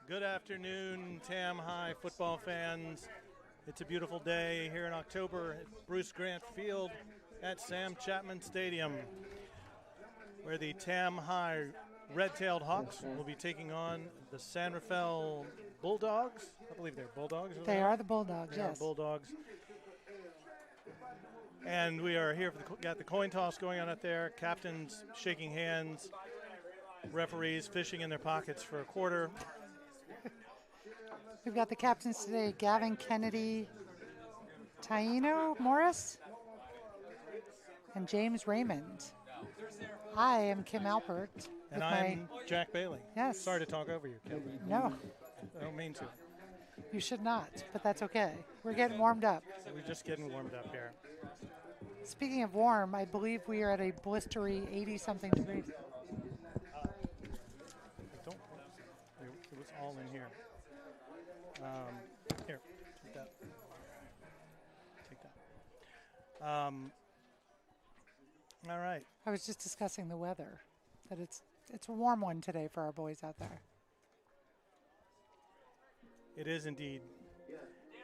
Good afternoon, Tam High football fans. It's a beautiful day here in October at Bruce Grant Field at Sam Chapman Stadium, where the Tam High Red-Tailed Hawks will be taking on the San Rafael Bulldogs. I believe they're Bulldogs. They are the Bulldogs, yes. Bulldogs. And we are here for got the coin toss going on out there. Captains shaking hands. Referees fishing in their pockets for a quarter. We've got the captains today, Gavin Kennedy, Taino Morris, and James Raymond. I am Kim Alpert. And I'm Jack Bailey. Yes. Sorry to talk over you, Kim. No. I don't mean to. You should not, but that's okay. We're getting warmed up. We're just getting warmed up here. Speaking of warm, I believe we are at a blistery 80-something degrees. It was all in here. Here, take that. Take that. All right. I was just discussing the weather, that it's a warm one today for our boys out there. It is indeed.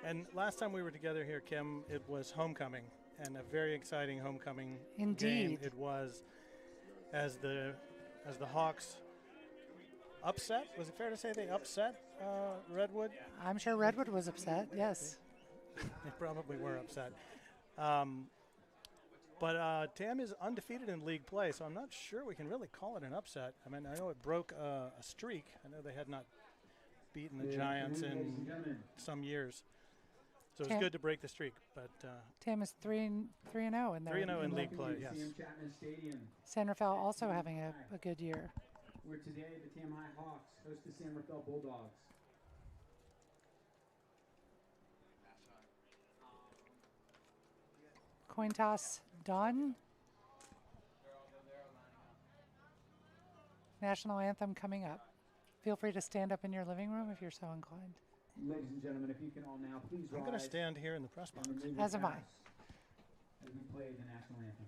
And last time we were together here, Kim, it was homecoming, and a very exciting homecoming game it was, as the Hawks upset. Was it fair to say they upset Redwood? I'm sure Redwood was upset, yes. They probably were upset. But Tam is undefeated in league play, so I'm not sure we can really call it an upset. I mean, I know it broke a streak. I know they had not beaten the Giants in some years. So it's good to break the streak. But Tam is 3-0 in there. 3-0 in league play, yes. San Rafael also having a good year. Where today the Tam High Hawks host the San Rafael Bulldogs. Coin toss done. National anthem coming up. Feel free to stand up in your living room if you're so inclined. Ladies and gentlemen, if you can all now please rise. I'm going to stand here in the press box. As am I. As we play the national anthem.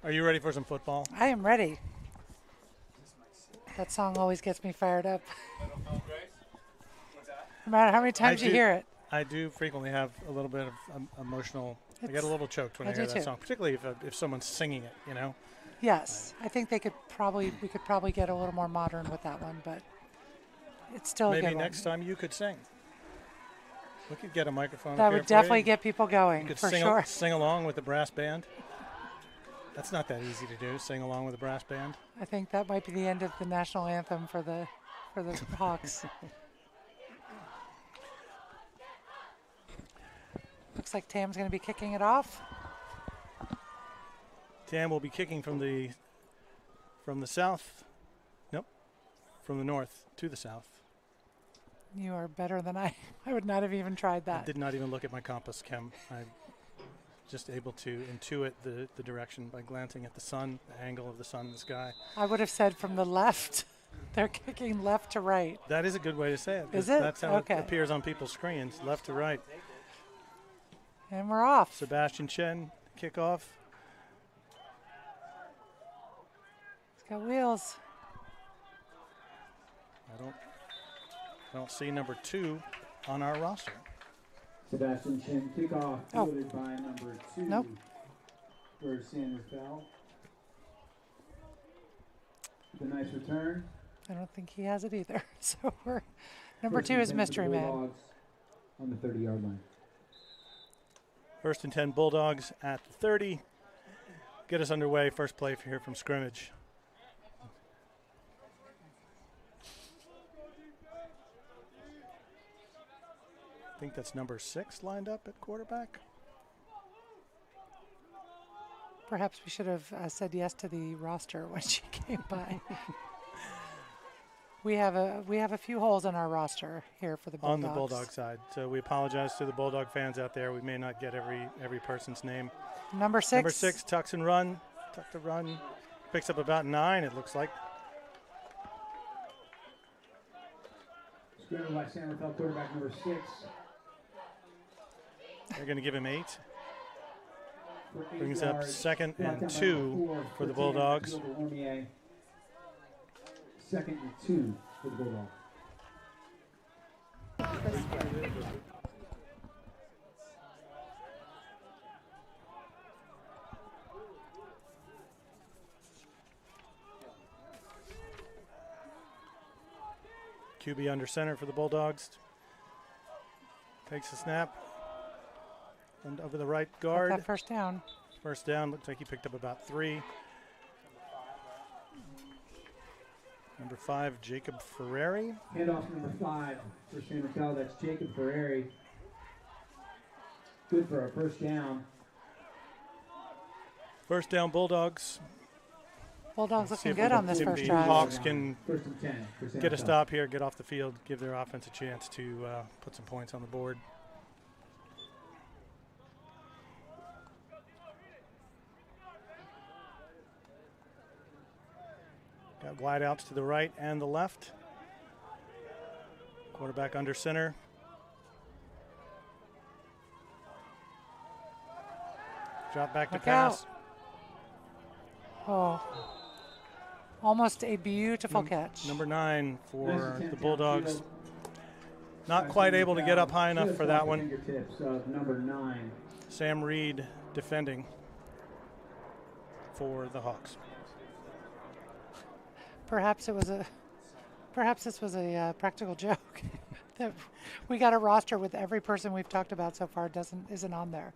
Are you ready for some football? I am ready. That song always gets me fired up. No matter how many times you hear it. I do frequently have a little bit of emotional. I get a little choked when I hear that too. song, particularly if someone's singing it, you know. Yes, I think we could probably get a little more modern with that one, but it's still a good one. Maybe next time you could sing. We could get a microphone. That would definitely get people going, you could for sure. Sing along with the brass band. That's not that easy to do. Sing along with the brass band. I think that might be the end of the national anthem for the Hawks. Looks like Tam's going to be kicking it off. Tam will be kicking from the south. Nope, from the north to the south. You are better than I. I would not have even tried that. I did not even look at my compass, Kim. I'm just able to intuit the direction by glancing at the sun, the angle of the sun in the sky. I would have said from the left. They're kicking left to right. That is a good way to say it. Is it? That's how Okay. it appears on people's screens, left to right. And we're off. Sebastian Chen, kickoff. It's got wheels. I don't see number 2 on our roster. Sebastian Chin, kickoff, Oh. fielded by number 2 Nope. for San Rafael. The nice return. I don't think he has it either. So we're number First 2 and is 10 for the Mystery Man. Bulldogs on the 30-yard line. 1st and 10 Bulldogs at the 30. Get us underway. First play here from scrimmage. I think that's number 6 lined up at quarterback. Perhaps we should have said yes to the roster when she came by. We have a few holes in our roster here for the Bulldogs. On the Bulldog side. So we apologize to the Bulldog fans out there. We may not get every person's name. Number 6. Number 6 tucks and run. Tuck to run. Picks up about 9, it looks like. Scrambled by San Rafael quarterback number 6. They're going to give him 8. For 8 Brings up yards. 2nd Brought and down by 2 number 4 for the Tam, Bulldogs. Gilbert Warmier. 2nd and 2 for the Bulldogs. QB under center for the Bulldogs. Takes the snap. And over the right Got guard. that first down. First down. Looks like he picked up about 3. Number 5, Jacob Ferrari. Handoff number 5 for San Rafael. That's Jacob Ferrari. Good for a first down. First down Bulldogs. Bulldogs See looking if good we- on this if first the drive. Hawks can First and 10 for San get a Rafael. stop here, get off the field, give their offense a chance to put some points on the board. Got wide outs to the right and the left. Quarterback under center. Drop back to Look pass. Oh, almost a beautiful catch. Number 9 Nice for attempt the Bulldogs. downfield Not by quite San able to get Rafael. up high enough Just for off that the one. fingertips of number 9. Sam Reed defending for the Hawks. Perhaps this was a practical joke. That we got a roster with every person we've talked about so far isn't on there,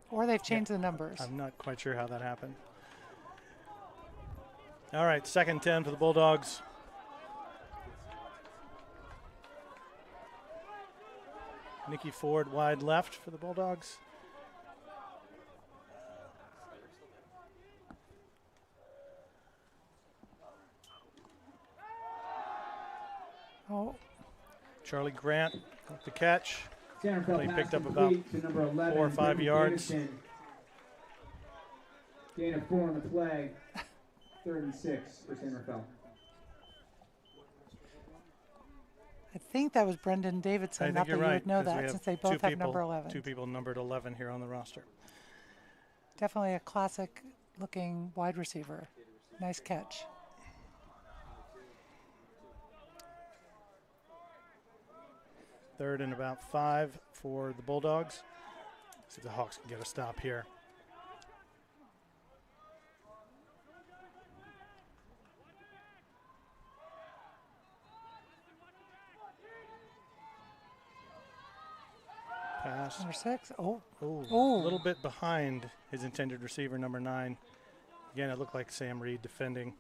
or they've changed the numbers. I'm not quite sure how that happened. All right, 2nd and 10 for the Bulldogs. Nicky Ford wide left for the Bulldogs. Oh, Charlie Grant with the catch. San Rafael He pass picked up complete to number 11, 4 or 5 Brittany yards. Davidson. Gain of 4 on the play. 3rd and 6 for San Rafael. I think that was Brendan Davidson. I Not think that you're you right. would know 'cause we that have since they 2 both have people- number 11. 2 people numbered 11 here on the roster. Definitely a classic-looking wide receiver. Nice catch. Third and about 5 for the Bulldogs. See if the Hawks can get a stop here. Pass. Number 6. Oh, Ooh, Ooh. a little bit behind his intended receiver, number 9. Again, it looked like Sam Reed defending.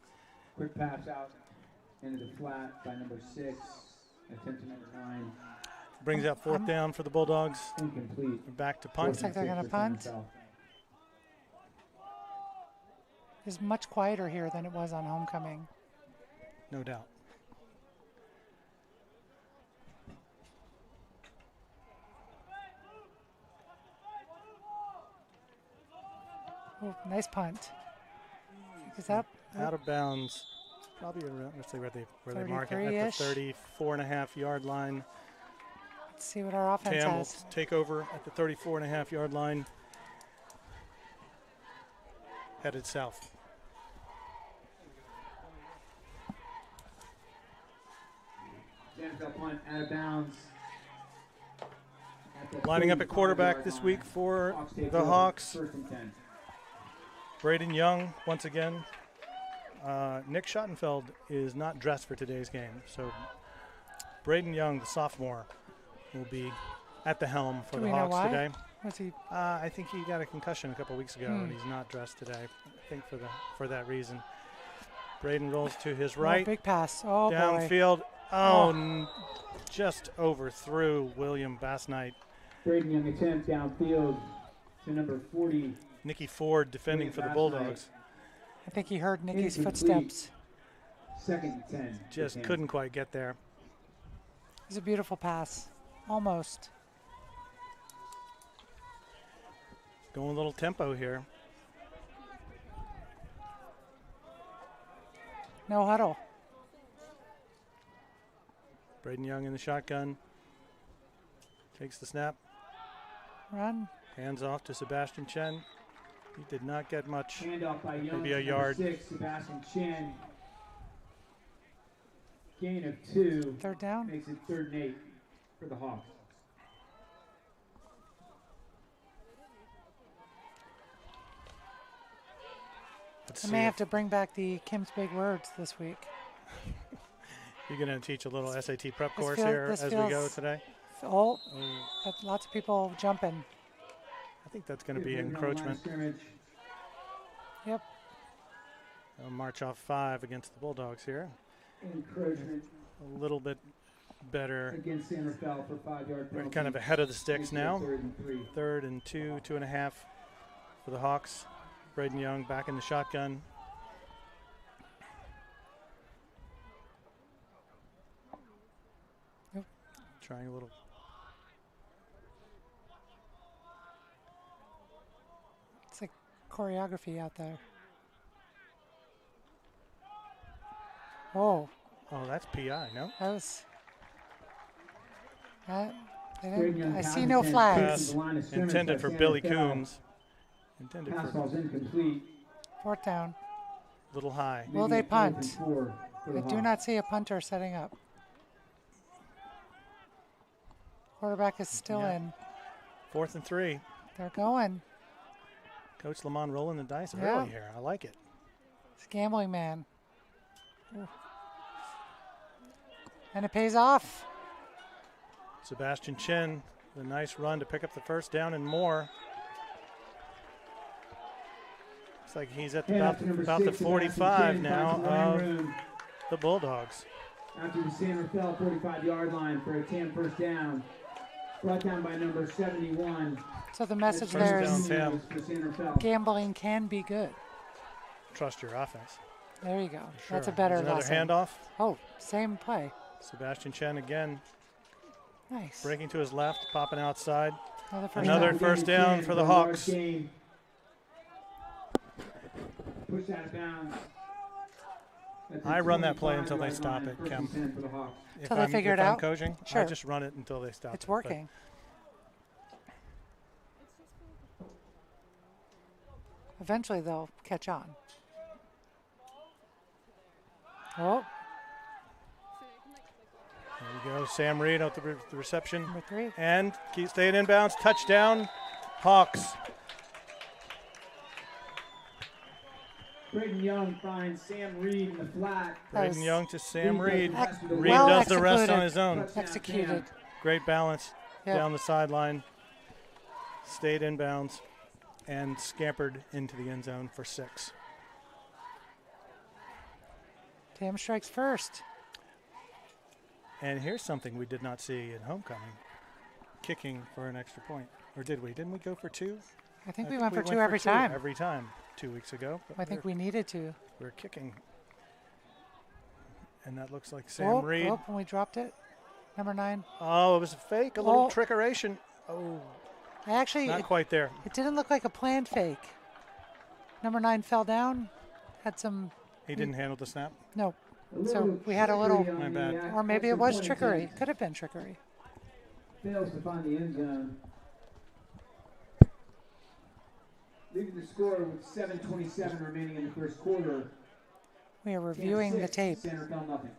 Quick pass out into the flat by number 6. Attempt to number 9. Brings out 4th down for the Bulldogs. Incomplete. Back to punt. Looks like they're gonna punt. is much quieter here than it was on homecoming. No doubt. Oh, nice punt. Is up. Out of bounds. Probably around, let's see where they mark it, at the 34.5-yard line. Let's see what our offense Tam has. will take over at the 34.5-yard line. Headed south. Punt out of bounds. Lining up at quarterback this week for the Hawks. First and 10. Braden Young once again. Nick Schottenfeld is not dressed for today's game, so Braden Young, the sophomore, will be at the helm for the Hawks today. Was he? I think he got a concussion a couple weeks ago, and he's not dressed today. I think for that reason. Braden rolls to his right. Big pass. Oh, downfield. Oh, just overthrew William Bassnight. Braden Young attempt downfield to number 40. Nicky Ford defending for the Bulldogs. I think he heard Nicky's footsteps. Second and 10. Just couldn't quite get there. It was a beautiful pass. Almost. Going a little tempo here. No huddle. Braden Young in the shotgun. Takes the snap. Run. Hands off to Sebastian Chen. He did not get much. Handoff by Young. Maybe a yard. 6, Sebastian Chen. Gain of 2. Third down. Makes it 3rd and 8 for the Hawks. I may have to bring back the Kim's Big Words this week. You're going to teach a little SAT prep course here as we go today? Lots of people jumping. I think that's going to be encroachment. Yep. They'll march off 5 against the Bulldogs here. Encroachment. A little bit better. Against San Rafael for 5-yard penalty. We're kind of ahead of the sticks now. 3rd and 3. 3rd and 2, 2.5 for the Hawks. Braden Young back in the shotgun. Yep. Trying a little. It's like choreography out there. Oh. Oh, that's PI, no? That was. I see no flags. Intended for Billy Coombs. Intended Pass for ball's incomplete. 4th down. Little high. Will they punt? I do Hawks. not see a punter setting up. Quarterback is still in. 4th and 3. They're going. Coach Lamont rolling the dice Yeah. early here. I like it. It's gambling man. Ooh. And it pays off. Sebastian Chen, a nice run to pick up the first down and more. Looks like he's at about the 45 now of the Bulldogs. After the San Rafael 45-yard line for a 10 first down. Brought down by number 71. So the message First there down, is Tam. For San Rafael. gambling can be good. Trust your offense. There you go. Sure. That's a better There's another lesson. handoff. Oh, same play. Sebastian Chen again. Nice. Breaking to his left, popping outside. Another first down for the Hawks. Push out of bounds. I run that play until they stop it, Kim. Until they figure it out? Coaching, Sure. I just run it until they stop it. It's working. Eventually they'll catch on. Oh, There we go. Sam Reed out the reception. number 3. And keep staying inbounds. Touchdown, Hawks. Braden Young finds Sam Reed in the flat. Braden Young to Sam Reed. Reed well does the rest on executed. his own. Executed. Great balance Yep. down the sideline. Stayed inbounds and scampered into the end zone for 6. Tam strikes first. And here's something we did not see in homecoming. Kicking for an extra point. Or did we? Didn't we go for 2? I think we went for 2 every time. Every time 2 weeks ago. But I think we needed to. we're kicking. And that looks like Sam Reed. Oh, and we dropped it. Number 9. Oh, it was a fake, a little Oh. trickeration. Oh, not quite there. It didn't look like a planned fake. Number 9 fell down. Had some. He didn't handle the snap. No. So we had a little, My bad. or maybe it was trickery. Could have been trickery. Fails to find the end zone. Leaving the score with 7:27 remaining in the first quarter. We are reviewing the tape. Center fell nothing.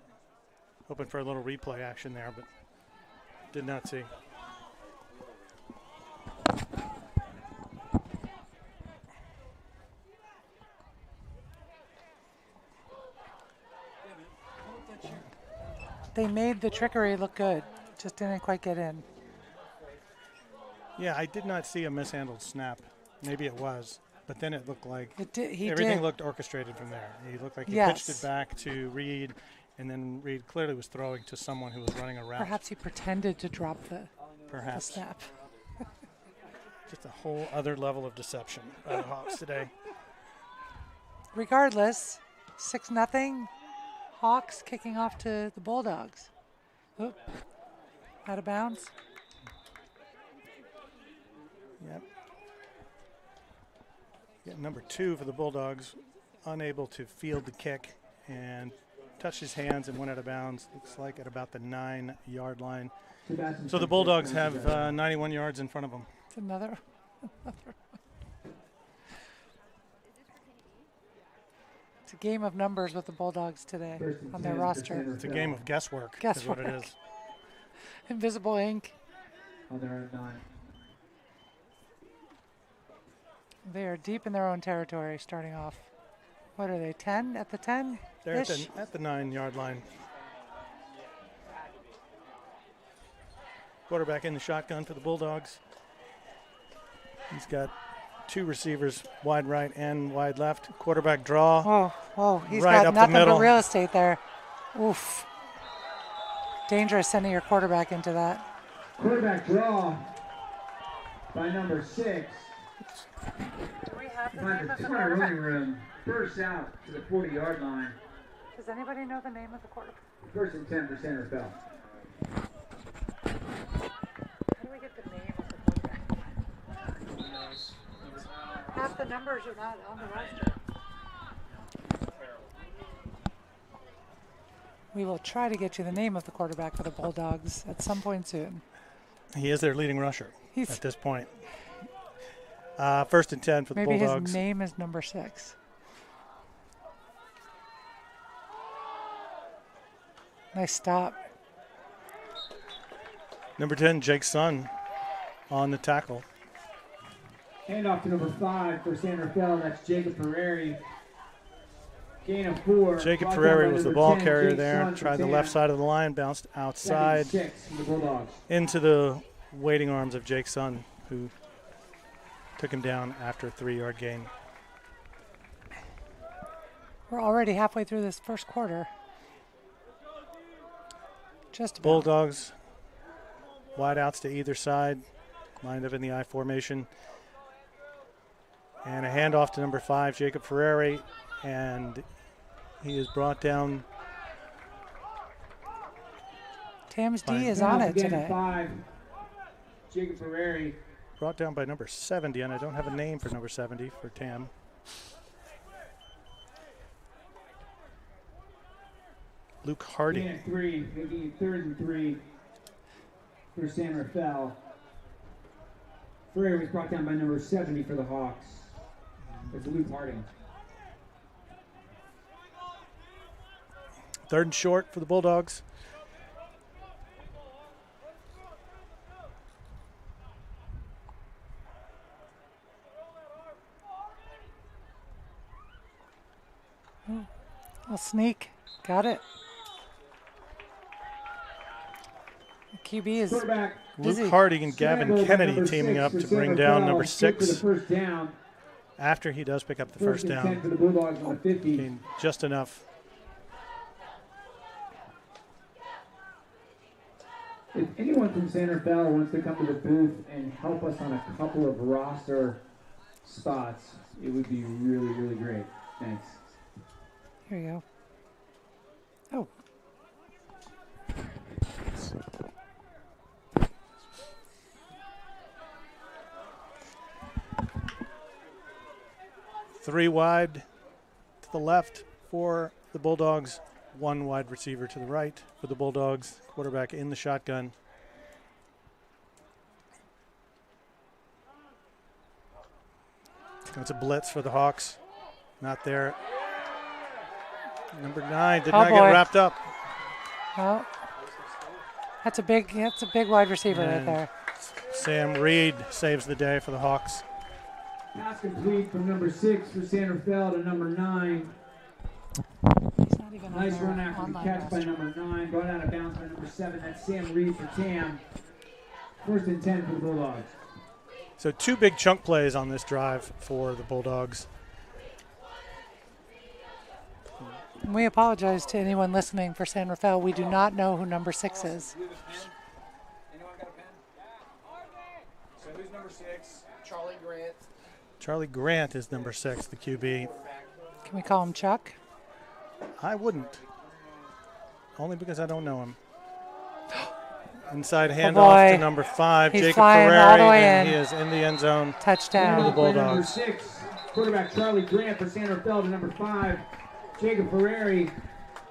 Hoping for a little replay action there, but did not see. They made the trickery look good, just didn't quite get in. Yeah, I did not see a mishandled snap. Maybe it was, but then it looked like He everything did. looked orchestrated from there. He looked like he Yes. pitched it back to Reed, and then Reed clearly was throwing to someone who was running around. Perhaps he pretended to drop the Perhaps. snap. Just a whole other level of deception by the Hawks today. Regardless, 6-0. Hawks kicking off to the Bulldogs. Oop. Out of bounds. Yep. Yeah, number 2 for the Bulldogs, unable to field the kick and touched his hands and went out of bounds. Looks like at about the 9-yard line. So the Bulldogs have 91 yards in front of them. It's another. It's a game of numbers with the Bulldogs today on their roster. It's a game of guesswork, is what it is. Invisible ink. On their own 9. They are deep in their own territory starting off. What are they, 10 at the 10? They're at the 9-yard line. Quarterback in the shotgun for the Bulldogs. He's got 2 receivers, wide right and wide left. Quarterback draw. Whoa, he's right got up the nothing middle. but real estate there. Oof. Dangerous sending your quarterback into that. Quarterback draw by number 6. Do we have the Finds name a of the ton of quarterback? running room. First out to the 40-yard line. Does anybody know the name of the quarterback? First and 10 for Center Fell. How do we get the name of the quarterback? Half the numbers are not on the roster. We will try to get you the name of the quarterback for the Bulldogs at some point soon. He is their leading rusher He's- at this point. First and 10 for the Maybe Bulldogs. his name is number 6. Nice stop. Number 10, Jake Sun on the tackle. Handoff to number 5 for San Rafael. That's Jacob Ferrari. Gain of 4. Jacob Brought down Ferrari by was the number ball 10, carrier Jake there. Sun for Tried the Tam. left side of the line, bounced outside 7-6 for the Bulldogs. into the waiting arms of Jake Sun, who took him down after a 3-yard gain. We're already halfway through this first quarter. Just about. Bulldogs, wide outs to either side, lined up in the I formation. And a handoff to number 5, Jacob Ferrari, and he is brought down. Tams Fine. D is on Handoff it again, today. 5. Jacob Ferrari. Brought down by number 70, and I don't have a name for number 70 for Tam. Luke Hardy. Gain of 3. Making it 3rd and 3 for San Rafael. Ferrari was brought down by number 70 for the Hawks. It's Luke Harding. 3rd and short for the Bulldogs. I'll sneak. Got it. QB is Quarterback busy. Luke Hardy and Gavin scrambled by Kennedy number teaming 6 up for to San bring down Rafael. number Good 6 for the first down. after he does pick up the First first and 10 down. for the Bulldogs on the 50. Gained just enough. If anyone from San Rafael wants to come to the booth and help us on a couple of roster spots, it would be really, really great. Thanks. Here you go. Oh. Three wide to the left for the Bulldogs. one wide receiver to the right for the Bulldogs. Quarterback in the shotgun. It's a blitz for the Hawks. Not there. Number 9 did not get wrapped up. Well, that's a big wide receiver right And there. Sam Reed saves the day for the Hawks. Pass complete from number 6 for San Rafael to number 9. He's not even Nice on their run after the online catch by roster. number 9. Brought out of bounds by number 7. That's Sam Reed for Tam. 1st and 10 for the Bulldogs. So 2 big chunk plays on this drive for the Bulldogs. We apologize to anyone listening for San Rafael. We do not know who number 6 is. Anyone got a pen? So who's number 6? Charlie Grant. Charlie Grant is number 6, the QB. Can we call him Chuck? I wouldn't. Only because I don't know him. Inside handoff to number 5, He's Jacob flying Ferrari, all the way and in. he is in the end zone. Touchdown. the Bulldogs. Number 6, quarterback Charlie Grant for San Rafael to number 5, Jacob Ferrari.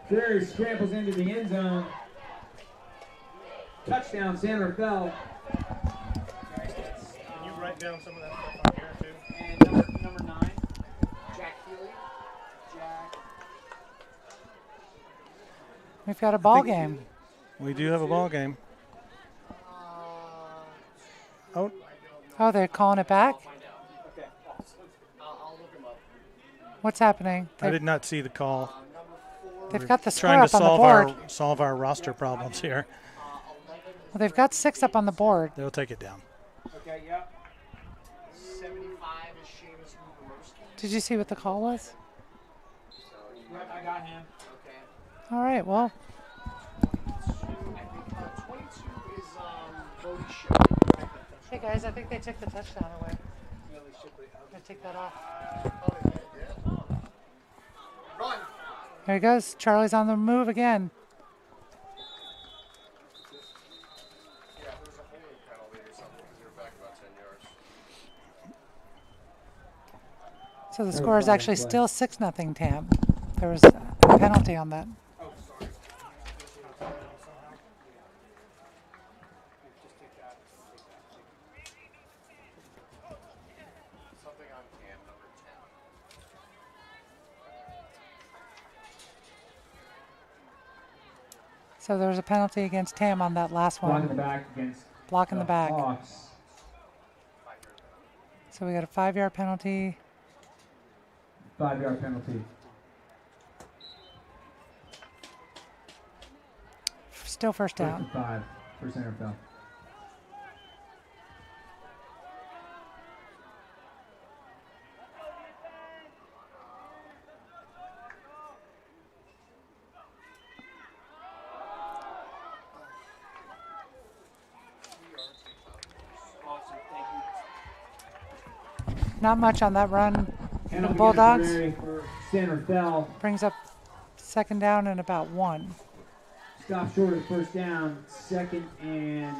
Ferrari scrambles into the end zone. Touchdown, San Rafael. Can you write down some of that stuff on here too? And number 9, Jack Healy. Jack. We've got a ball game. We do have a ball game. Oh, Oh, they're calling it back? Okay. I'll look him up. What's happening? I did not see the call. They've got the score Trying to up on the solve board. solve our roster problems here. Well, they've got 6 up on the board. They'll take it down. Okay, yep. 75 is Seamus Mugarowski. Did you see what the call was? Yep, I got him. Okay. All right, well, I think 22 is Bodie Show. hey guys, I think they took the touchdown away. I take that off. Run. There he goes. Charlie's on the move again. Yeah, there was a holding penalty or something because they were back about 10 yards. So the score is actually still 6-0 Tam. There was a penalty on that. Oh, sorry. Something on cam number 10. So there was a penalty against Tam on that last Blocking the one. back against Blocking the back. Hawks. So we got a 5-yard penalty. 5-yard penalty. Still first down. 5 for San Rafael. Awesome, thank you. Not much on that run. Penalty Bulldogs. for San Rafael. Brings up 2nd down and about 1. Stop short of first down. 2nd and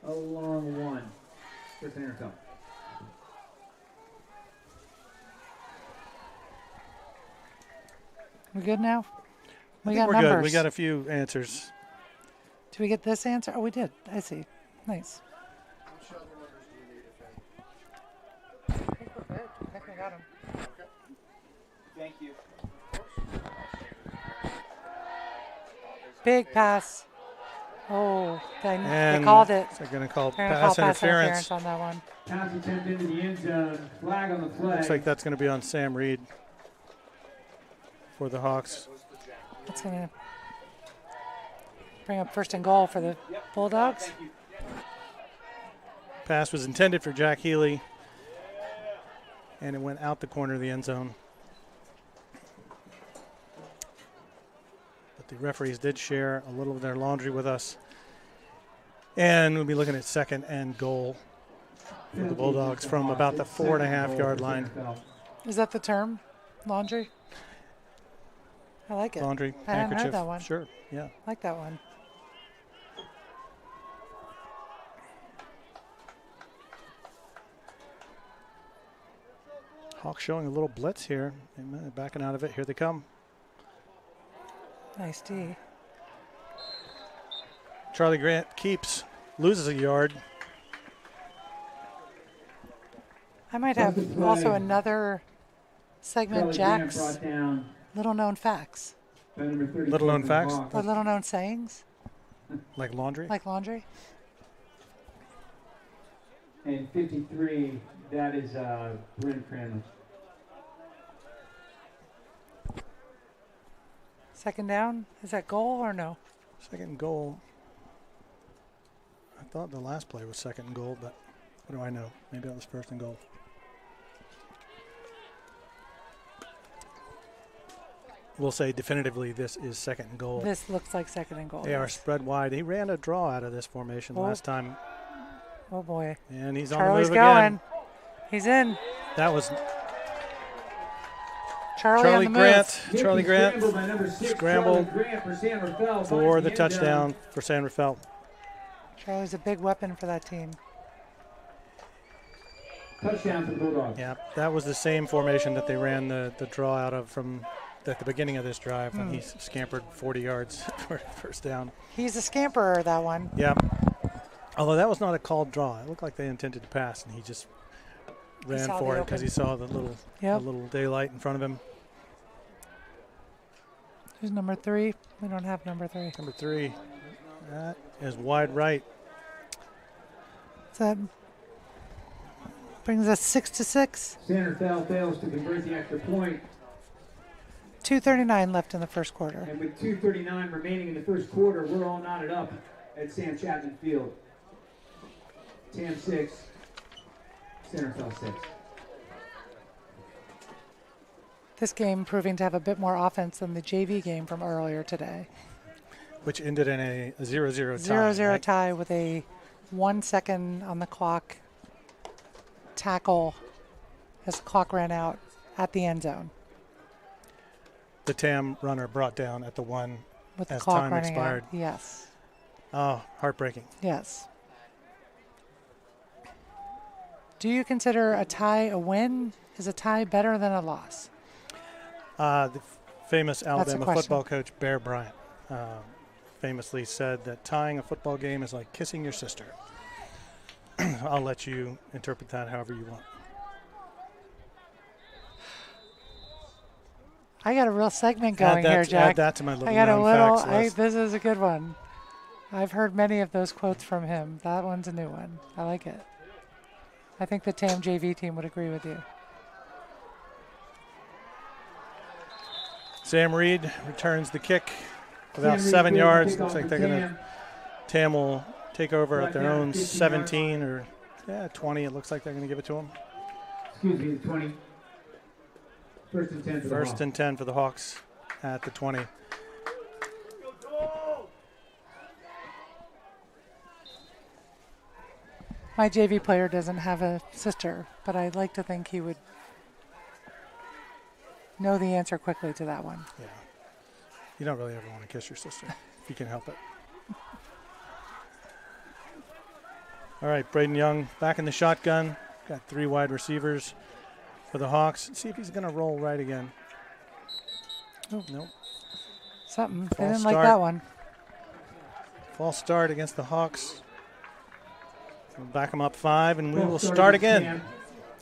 a long 1 for San Rafael. We good now? We I think got we're numbers. good. We got a few answers. Did we get this answer? Oh, we did. I see. Nice. Which other numbers do you need, if any? I think we're good. I think we got him. Okay. Thank you. Big pass. Oh, they And called it. They're going to call They're gonna call pass interference. on that one. Pass attempt into the end zone. Flag on the play. Looks like that's going to be on Sam Reed for the Hawks. That's going to bring up 1st and goal for the Bulldogs. Thank you. Pass was intended for Jack Healy, and it went out the corner of the end zone. But the referees did share a little of their laundry with us. And we'll be looking at 2nd and goal for the Bulldogs from about the 4.5-yard line. Is that the term? Laundry? I like it. Laundry, I hadn't handkerchief. heard that one. Sure, yeah. I like that one. Hawks showing a little blitz here. And backing out of it. Here they come. Nice D. Charlie Grant loses a yard. I might have Positive play. also another segment, Charlie Grant Jack's brought down little known facts by number 34 Little known for the facts? Hawks. or little known sayings, Like laundry? like laundry. And 53, that is Brent Cranley. Second down. Is that goal or no? Second and goal. I thought the last play was second and goal, but what do I know? Maybe that was first and goal. We'll say definitively this is second and goal. This looks like second and goal. They are yes. spread wide. He ran a draw out of this formation last time, Oh boy. and he's on Charlie's the move going. again. He's in. That was Charlie Charlie on the Grant. move. Charlie Grant Scrambled by number 6, scrambled Charlie Grant for San Rafael, for finds the end touchdown zone. for San Rafael. Charlie's a big weapon for that team. Touchdown for the Bulldogs. Yeah, that was the same formation that they ran the draw out of from at the beginning of this drive when he scampered 40 yards for first down. He's a scamperer, that one. Yeah. Although that was not a called draw. It looked like they intended to pass, and he just ran saw for the it because he saw the little daylight in front of him. Who's number 3? We don't have number 3. Number 3, that is wide right. So that brings us 6-6. San Rafael fails to convert the extra point, 2:39 left in the first quarter. and with 2:39 remaining in the first quarter, we're all knotted up at Sam Chapman Field. TAM 6, San Rafael 6. This game proving to have a bit more offense than the JV game from earlier today. Which ended in a 0-0 tie. 0-0 right? tie with a 1 second on the clock tackle as the clock ran out at the end zone. The TAM runner brought down at the 1 With the as clock time running expired. out. Yes. Oh, heartbreaking. Yes. Do you consider a tie a win? Is a tie better than a loss? The famous Alabama question. football coach Bear Bryant famously said that tying a football game is like kissing your sister. I'll let you interpret that however you want. I got a real segment going here, Add Jack. that to my little I got a known little. facts list. This is a good one. I've heard many of those quotes from him. That one's a new one. I like it. I think the TAM JV team would agree with you. Sam Reed returns the kick about Sam Reed 7 clears the yards. kickoff Looks like for they're going to TAM. TAM will take over at their Brought down own 15 17 or 20. It looks like they're going to give it to them. Excuse me, the 20. First and 10 for the First Hawks. and 10 for the Hawks at the 20. My JV player doesn't have a sister, but I'd like to think he would know the answer quickly to that one. Yeah. You don't really ever want to kiss your sister if you can help it. All right, Braden Young back in the shotgun. Got 3 wide receivers for the Hawks. See if he's going to roll right again. Oh. Nope. Something. They False didn't like start. that one. False start against the Hawks. We'll back them up 5, and we False will start start against again. TAM.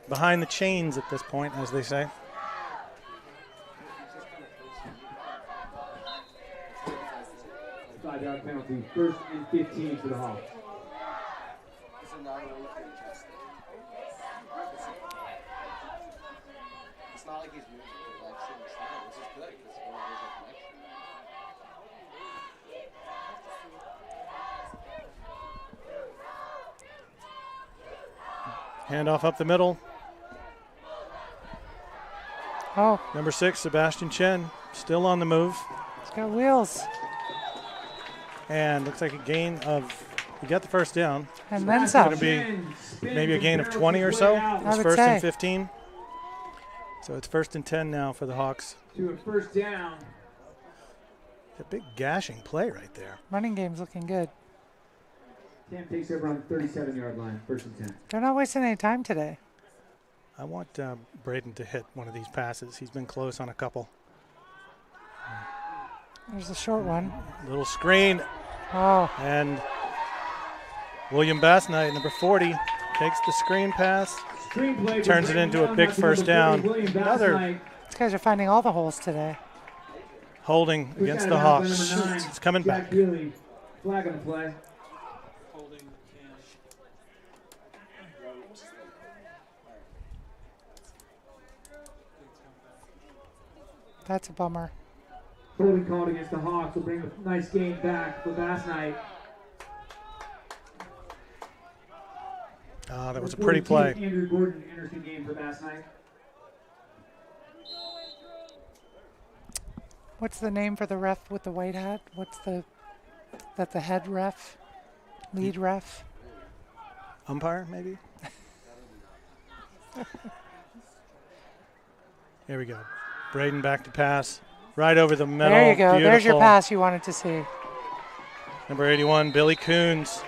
Behind the chains at this point, as they say. Five-yard penalty. First and 15 for the Hawks. It's not like he's moving. Like, it's not. This is good. This is one of those connection. Handoff up the middle. Oh, Number 6, Sebastian Chen, still on the move. it's got wheels. And looks like a gain of, he got the first down. And then It's some. going to be maybe a gain of 20 or so. I It's would first say. and 15. So it's first and 10 now for the Hawks. To a first down. A big gashing play right there. Running game's looking good. TAM takes over on the 37-yard line. First and 10. They're not wasting any time today. I want Braden to hit one of these passes. He's been close on a couple. There's a short one. Little screen. Oh, And William Bassnight, number 40, takes the screen pass, Screenplay turns it into a big first down. Another these guys are finding all the holes today. holding against the Hawks. It's coming back. Healy, flag on the play. That's a bummer. Holding called against the Hawks will bring a nice game back for Bassnight. That was a pretty play. Andrew Gordon, interesting game for Bassnight. What's the name for the ref with the white hat? That's the head ref? Lead ref? Umpire, maybe? Here we go. Braden back to pass. Right over the middle. There you go. Beautiful. There's your pass you wanted to see. Number 81, Billy Coons.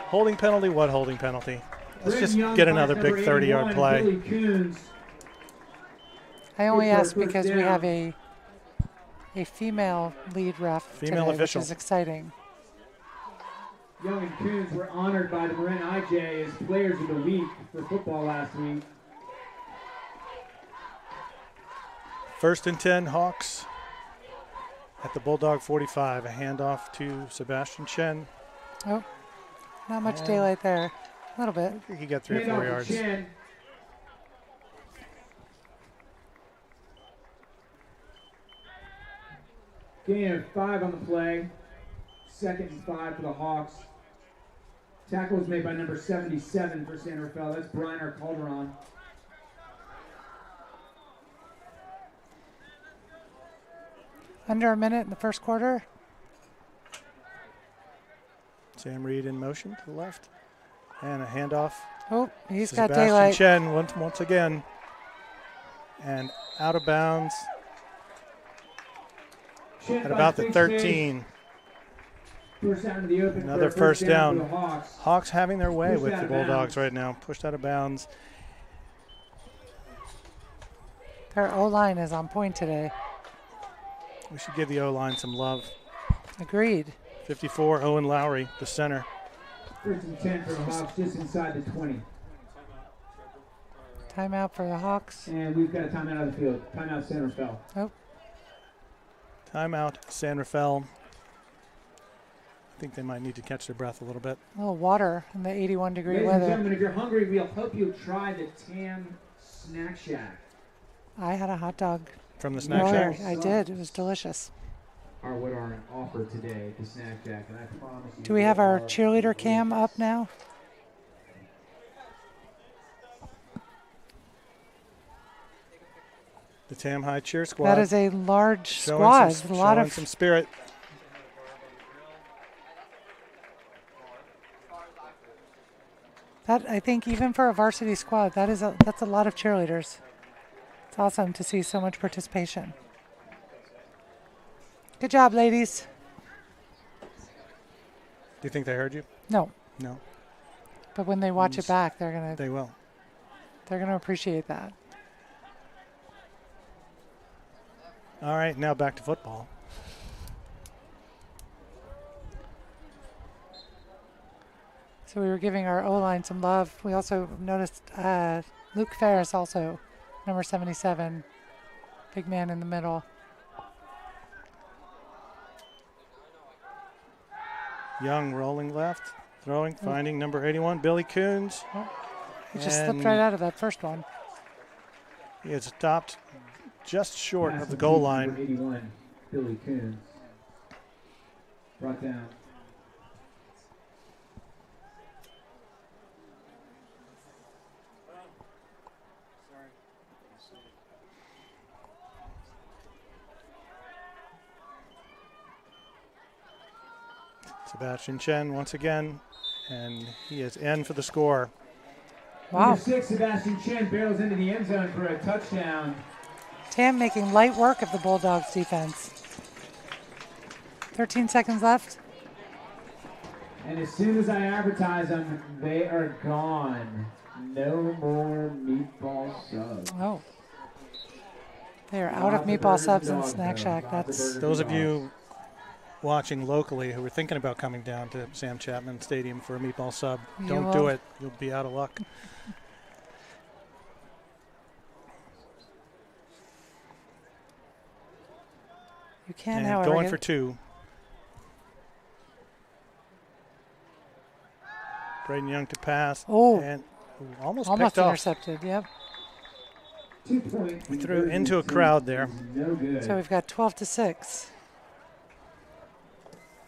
Holding penalty? What holding penalty? Let's just get another big 30-yard play. Billy Coons. I only Good for a asked first because we down. have a female lead ref Female today, official. which is exciting. Young and Coons were honored by the Marin IJ as Players of the Week for football last week. 1st and 10, Hawks at the Bulldog 45. A handoff to Sebastian Chen. Oh, not much daylight there. A little bit. I think he got 3 or Handoff 4 to yards. Chen. Gain of 5 on the play. 2nd and 5 for the Hawks. Tackle was made by number 77 for San Rafael. That's Briner Calderon. Under a minute in the first quarter. Sam Reed in motion to the left. And a handoff. Oh, he's got Sebastian daylight. Chen once again. And out of bounds Chen at about the by 13. First down in the open for Another a first down. for the Hawks. Hawks having their way Pushed with out the of Bulldogs bounds. right now. Pushed out of bounds. Their O-line is on point today. We should give the O-line some love. Agreed. 54, Owen Lowry, the center. 1st and 10 for the Hawks, just inside the 20. Timeout for the Hawks. And we've got a timeout of the field. Timeout San Rafael. Oh, Timeout, San Rafael. I think they might need to catch their breath a little bit. a little water in the 81-degree Ladies and weather. gentlemen, if you're hungry, we'll help you try the Tam Snack Shack. I had a hot dog From the snack earlier. shack. I did. It was delicious. Are what are on offer today at the Snack Shack, and I promise you. Do we have our cheerleader cam up now? The Tam High Cheer Squad. That is a large showing squad. A lot showing of some spirit. that. I think even for a varsity squad, that's a lot of cheerleaders. It's awesome to see so much participation. Good job, ladies. Do you think they heard you? No, No, but when they watch it back, they're they will. gonna appreciate that. All right, now back to football. So we were giving our O-line some love. We also noticed Luke Ferris, also number 77, big man in the middle. Young rolling left, throwing, finding number 81, Billy Coons. He just slipped And right out of that first one. He had stopped just short Pass of the complete goal to line. number 81, Billy Coons. Brought down. Sebastian Chen once again, and he is in for the score. Wow. Number 6, Sebastian Chen barrels into the end zone for a touchdown. Tam making light work of the Bulldogs defense. 13 seconds left. And as soon as I advertise them, they are gone. No more meatball subs. Oh, They are out of meatball subs and Snack Shack. That's Those of you watching locally who are thinking about coming down to Sam Chapman Stadium for a meatball sub, don't do it. You'll be out of luck. You can, And however, going for 2. Braden Young to pass. Oh. And almost picked intercepted. Yep. 2 points. We threw into a crowd there. No good. So we've got 12-6.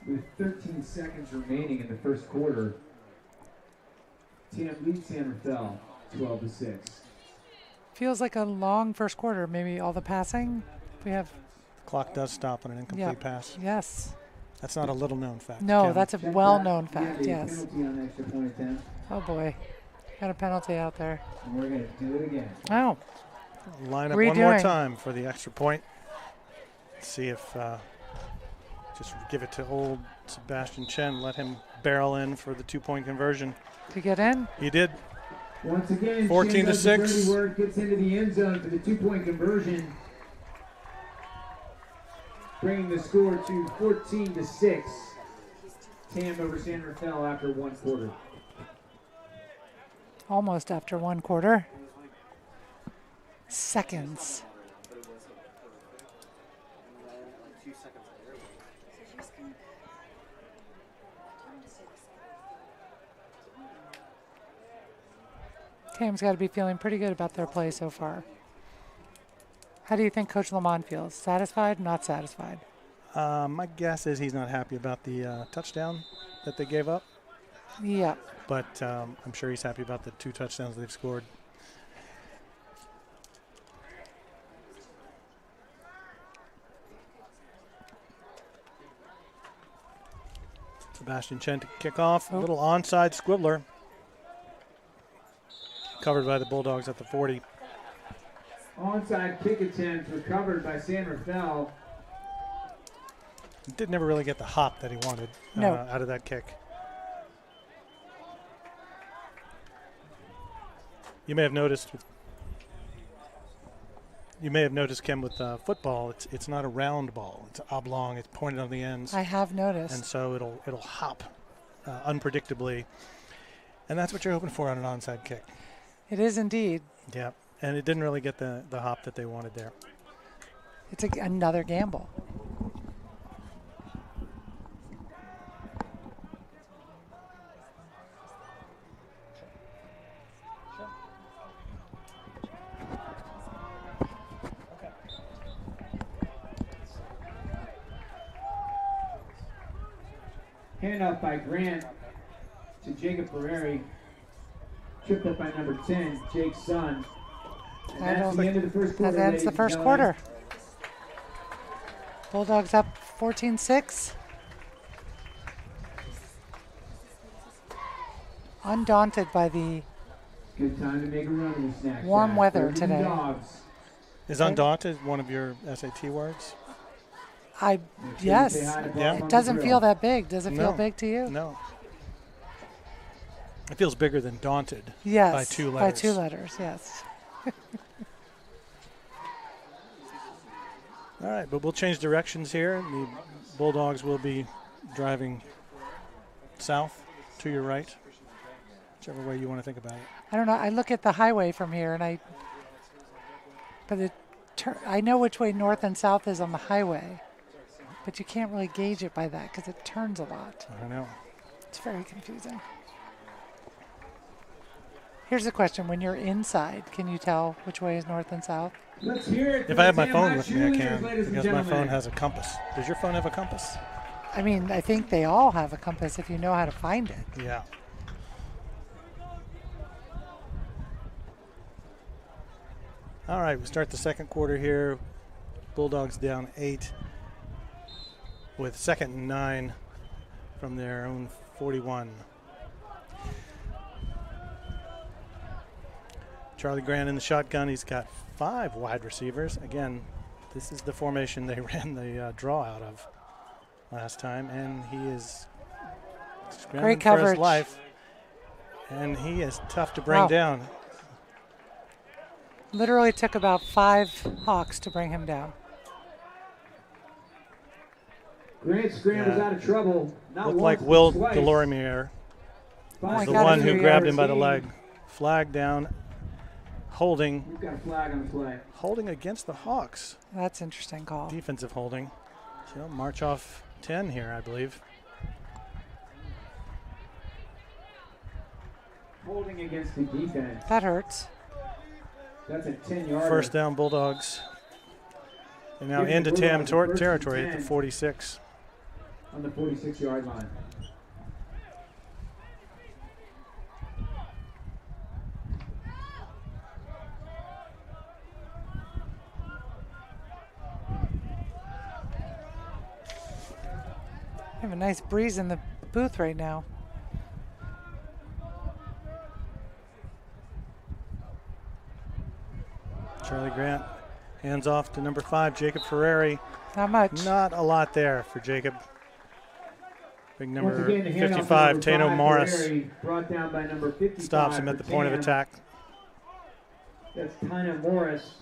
With 13 seconds remaining in the first quarter, Tam leads San Rafael 12-6. Feels like a long first quarter. Maybe all the passing. We have. Clock does stop on an incomplete pass. Yes. That's not a little known fact. No, Kim. that's a well-known We have fact. a Yes. penalty on the extra point attempt, Oh boy, got a penalty out there. and we're going to do it again. Oh, Line up one more Redoing. time for the extra point. See if just give it to old Sebastian Chen. Let him barrel in for the 2-point conversion. to get in. He did. Once again, 14 Chen to does the 6. dirty work, gets into the end zone for the 2-point conversion, bringing the score to 14-6. Tam over San Rafael after 1 quarter. Almost after 1 quarter. Seconds. Tam's got to be feeling pretty good about their play so far. How do you think Coach Lamont feels? Satisfied? Not satisfied? My guess is he's not happy about the touchdown that they gave up, Yeah. but I'm sure he's happy about the 2 touchdowns they've scored. Sebastian Chen to kick off. A little onside squibbler. Covered by the Bulldogs at the 40. Onside kick attempt recovered by San Rafael. Did never really get the hop that he wanted No. out of that kick. You may have noticed. Kim, with football, it's not a round ball. It's oblong. It's pointed on the ends, I have noticed. and so it'll hop unpredictably, and that's what you're hoping for on an onside kick. It is indeed. Yeah, and it didn't really get the hop that they wanted there. It's another gamble. Handoff by Grant to Jacob Ferrari. Tripped up by number 10, Jake's son. And that's the end of the first quarter. That ends ladies the and first gentlemen. quarter. Bulldogs up 14-6. Undaunted by the Good time to make a run in the snack Warm shack. weather They're the today. Dogs. Is undaunted one of your SAT words? Make sure you yes. say hi to Bob Yeah. on It the doesn't grill. feel that big. Does it feel No. big to you? No. It feels bigger than daunted. Yes. By 2 By letters. 2 letters, yes. All right, but we'll change directions here. The Bulldogs will be driving south to your right, whichever way you want to think about it. I don't know. I look at the highway from here, and I know which way north and south is on the highway, but you can't really gauge it by that because it turns a lot. I don't know. It's very confusing. Here's a question. When you're inside, can you tell which way is north and south? Let's hear it. If for I have the my Tam phone High with me, I cheerleaders, can, ladies and because my phone gentlemen. has a compass. Does your phone have a compass? I mean, I think they all have a compass if you know how to find it. Yeah. All right, we start the second quarter here. Bulldogs down 8 with 2nd and 9 from their own 41. Charlie Grant in the shotgun. He's got 5 wide receivers. Again, this is the formation they ran the draw out of last time, and he is scrambling Great for coverage. his life. And he is tough to bring Wow. down. Literally took about 5 Hawks to bring him down. Grant scrambles out of trouble. Not Looked once, like but Will twice. Delormier Oh my was the God, one it's who a grabbed yard. him by the leg. Flag down, holding We've got a flag on the play. against the Hawks. That's an interesting call. Defensive holding. So march off 10 here, I believe. Holding against the defense. That hurts. That's a 10-yarder. First down, Bulldogs. And now Giving into the Tam Bulldogs a first and territory at the 10. 46. On the 46-yard line. We have a nice breeze in the booth right now. Charlie Grant hands off to number 5, Jacob Ferrari. Not much. Not a lot there for Jacob. Big number Once again, the handoff to 55, number Tano 5, Morris, Ferrari, brought down by number 55 stops him at for the point of Tam. attack. That's Tano Morris.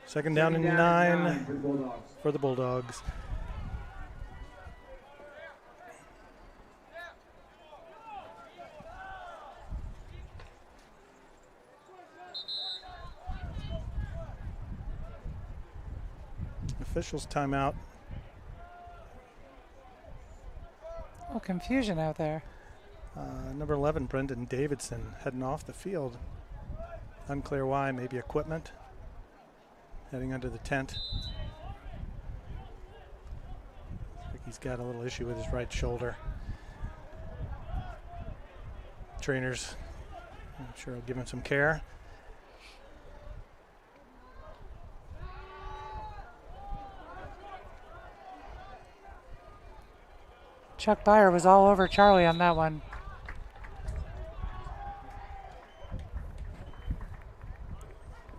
Second down and Second 9 for the Bulldogs. for the Bulldogs. Officials timeout. Oh, confusion out there. Number 11, Brendan Davidson, heading off the field. Unclear why, maybe equipment. Heading under the tent. Looks like he's got a little issue with his right shoulder. Trainers, I'm sure will give him some care. Chuck Byer was all over Charlie on that one.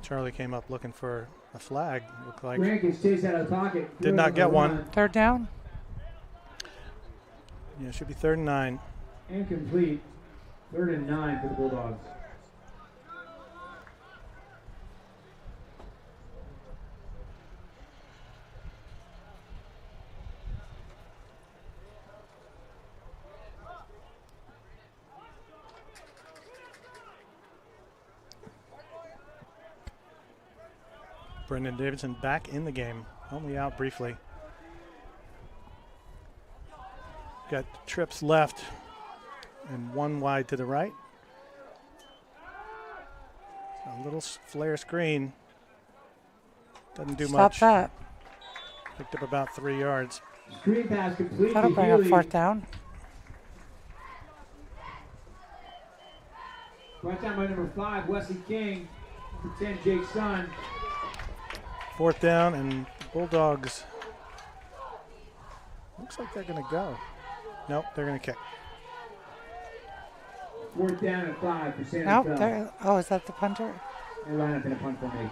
Charlie came up looking for a flag, looked like. Grant gets chased out of the pocket. Did not get one. Third down? Yeah, it should be 3rd and 9. Incomplete. 3rd and 9 for the Bulldogs. Brendan Davidson back in the game, only out briefly. Got trips left and 1 wide to the right. A little flare screen. Doesn't do much. Stop that. Picked up about 3 yards. Screen pass complete. That'll to bring up Healy. 4th down. Brought down by number 5, Wesley King. Number 10, Jake Sun. 4th down, and Bulldogs. Looks like they're going to go. Nope, they're going to kick. 4th down and 5 for Santa Nope. Fe. There. Oh, is that the punter? They line up in a punt formation.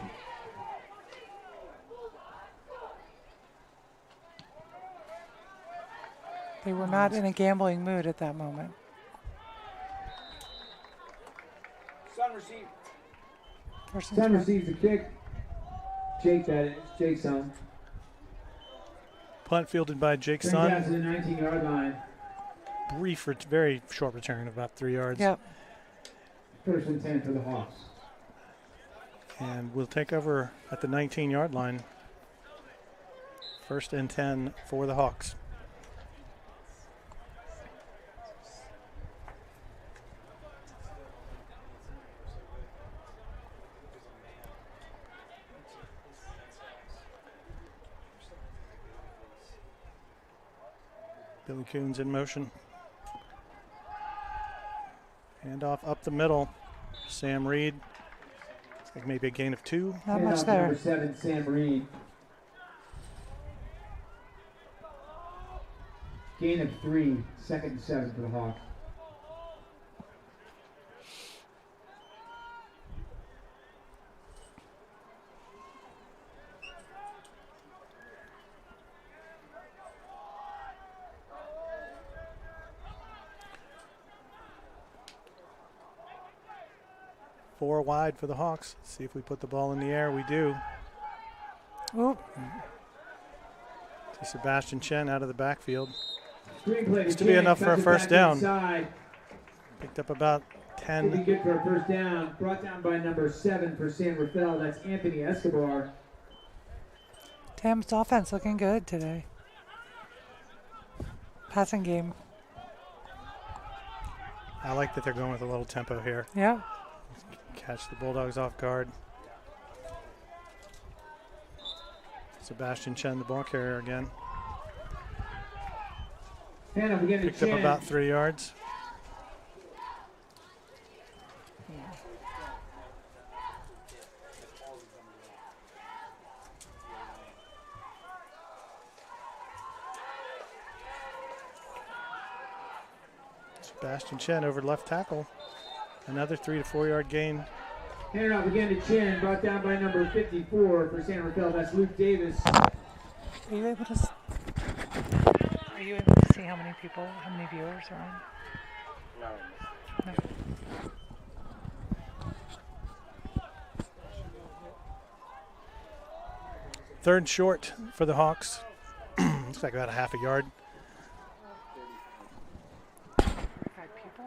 They were not in a gambling mood at that moment. Sun received. First and Sun 10. receives the kick. Jake, that is. Jake Sun. Punt fielded by Jake Brings out to Sun. the 19-yard line. Brief, very short return of about 3 yards. Yep. 1st and 10 for the Hawks. And we'll take over at the 19-yard line. 1st and 10 for the Hawks. Billy Coons in motion. Handoff up the middle. Sam Reed. Looks like maybe a gain of 2. Not Handoff much to there. Number 7, Sam Reed. Gain of 3, 2nd and 7 for the Hawks. 4 wide for the Hawks. See if we put the ball in the air. We do. Oop. To Sebastian Chen out of the backfield. Screenplay Used to be enough for a first down. Inside. Picked up about Should be 10. good for a first down. Brought down by number 7 for San Rafael. That's Anthony Escobar. Tam's offense looking good today. Passing game. I like that they're going with a little tempo here. Yeah. Catch the Bulldogs off guard. Sebastian Chen, the ball carrier again. And I'm getting Picked up about 3 yards. Sebastian Chen over left tackle. Another 3 to 4 yard gain. Hand it off again to Chen. Brought down by number 54 for San Rafael. That's Luke Davis. Are you able to see how many people, how many viewers are on? No. Third short for the Hawks. Looks like about a half a yard. 5 people.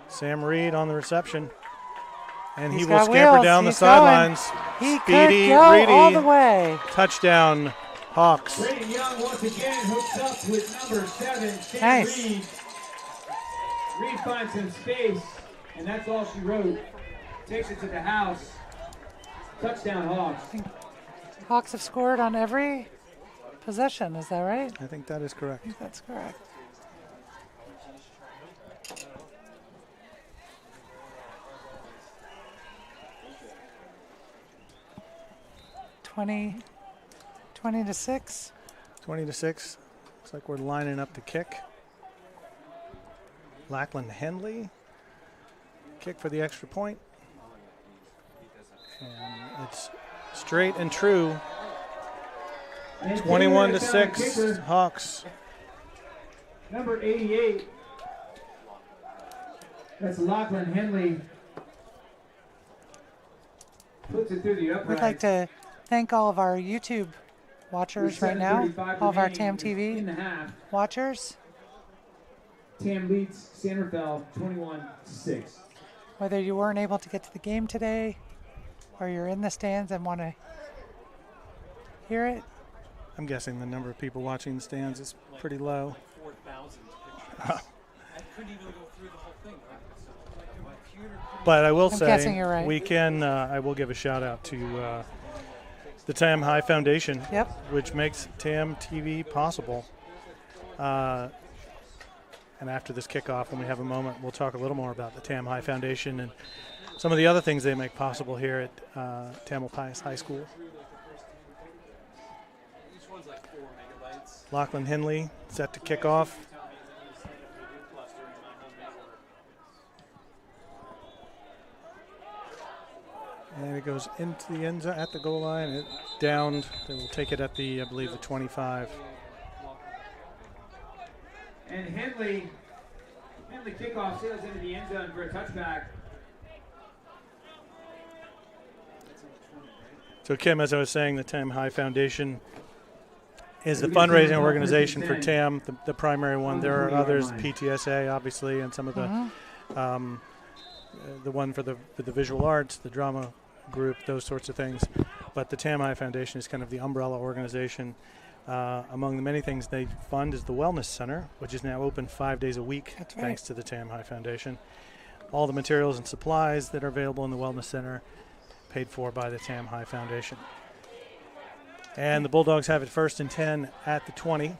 Sam Reed on the reception. And he He's will got scamper wheels. down the He's going. sidelines. He Speedy could go Reedy. all the way. Touchdown, Hawks. Brayden Young once again hooks up with number 7, Sam Nice. Reed. Reed finds some space, and that's all she wrote. Takes it to the house. Touchdown, Hawks. Hawks have scored on every possession. Is that right? I think that is correct. I think that's correct. $20 to 6. 20 to 6. Looks like we're lining up to kick. Lackland Henley. Kick for the extra point. And it's straight and true. And 21 to Taylor found a 6. kicker, Hawks. Number 88. That's Lachlan Henley. Puts it through the upright. We'd like to thank all of our YouTube watchers right now, 7:35 all of our remaining TAM in TV the half. watchers. Tam leads San Rafael 21-6. Whether you weren't able to get to the game today or you're in the stands and want to hear it, I'm guessing the number of people watching the stands is pretty low. 4,000 pictures. I couldn't even go through the whole thing. My computer couldn't. But I will I'm guessing say you're right. we can. I will give a shout out to the Tam High Foundation, Yep. which makes Tam TV possible. And after this kickoff, when we have a moment, we'll talk a little more about the Tam High Foundation and some of the other things they make possible here at Tamalpais High School. Each one's like 4 megabytes. Lachlan Henley set to kick off. And it goes into the end zone at the goal line. It downed. They will take it at the, I believe, the 25. And Henley kickoff sails into the end zone for a touchback. So, Kim, as I was saying, the Tam High Foundation is the fundraising organization for Tam, the primary one. There are others, PTSA, obviously, and some of the one for the visual arts, the drama group, those sorts of things. But the Tam High Foundation is kind of the umbrella organization. Among the many things they fund is the Wellness Center, which is now open 5 days a week, That's right. thanks to the Tam High Foundation. All the materials and supplies that are available in the Wellness Center paid for by the Tam High Foundation. And the Bulldogs have it 1st and 10 at the 20.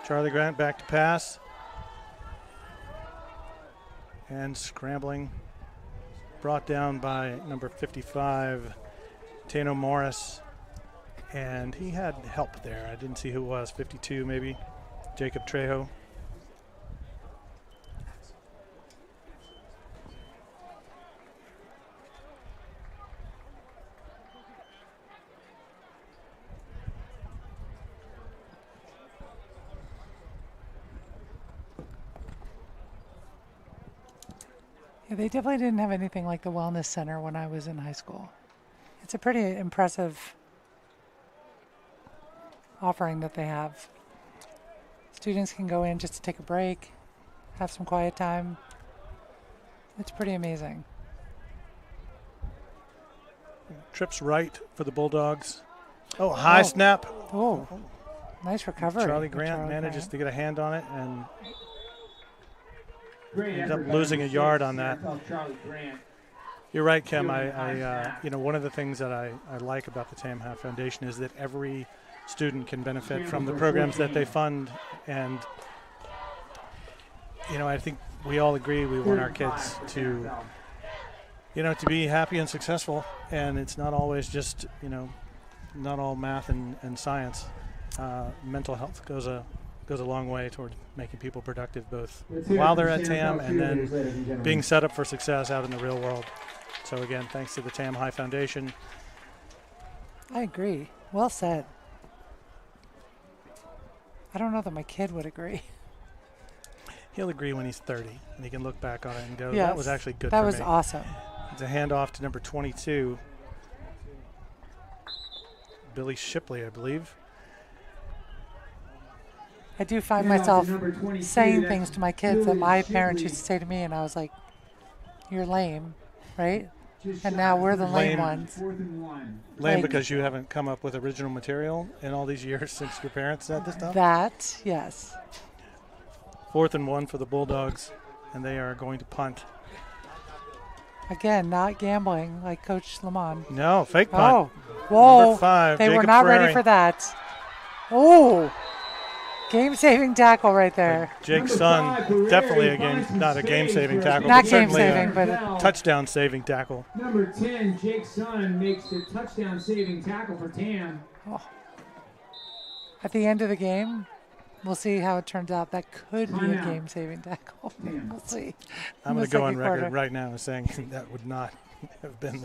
Charlie Grant back to pass. And scrambling. Brought down by number 55, Tano Morris. And he had help there. I didn't see who it was, 52 maybe, Jacob Trejo. Yeah, they definitely didn't have anything like the Wellness Center when I was in high school. It's a pretty impressive offering that they have. Students can go in just to take a break, have some quiet time. It's pretty amazing. Trips right for the Bulldogs. Oh, high snap. Oh, nice recovery. Charlie Grant manages to get a hand on it and Great ends up effort by losing a number yard 6, on that. NFL Charlie Grant. You're right, Kim. Doing a high I snap. you know, one of the things that I like about the Tam Half Foundation is that every student can benefit from the programs that they fund. And, you know, I think we all agree we want our kids to, you know, to be happy and successful. And it's not always just, you know, not all math and science. Mental health goes a long way toward making people productive, both while they're at TAM and then being set up for success out in the real world. So again, thanks to the TAM High Foundation. I agree. Well said. I don't know that my kid would agree. He'll agree when he's 30 and he can look back on it and go, Yes, that was actually good that for was me. awesome. It's a handoff to number 22, Billy Shipley, I believe. I do find Handoff to myself number 22, saying that's things to my kids that Billy my parents Shipley. used to say to me, and I was like, "You're lame, right?" Just And shot now of we're the first lame down, ones. 4th and 1. Lame Like- because you haven't come up with original material in all these years since your parents said this stuff. That, yes. 4th and 1 for the Bulldogs, and they are going to punt. Again, not gambling like Coach Lamont. No, fake punt. Oh, whoa. Number 5, They were Jacob not ready Ferrari. for that. Oh, game-saving tackle right there. Jake's Number son, 5, Pereira definitely a finds some not a space game-saving for a tackle, Not but certainly game-saving, a but touchdown-saving tackle. Number 10, Jake Son, makes the touchdown saving tackle for TAM. At the end of the game, we'll see how it turns out. That could be a Timeout. game-saving tackle. Damn. We'll see. I'm In going the to go on second record quarter. right now as saying that would not have been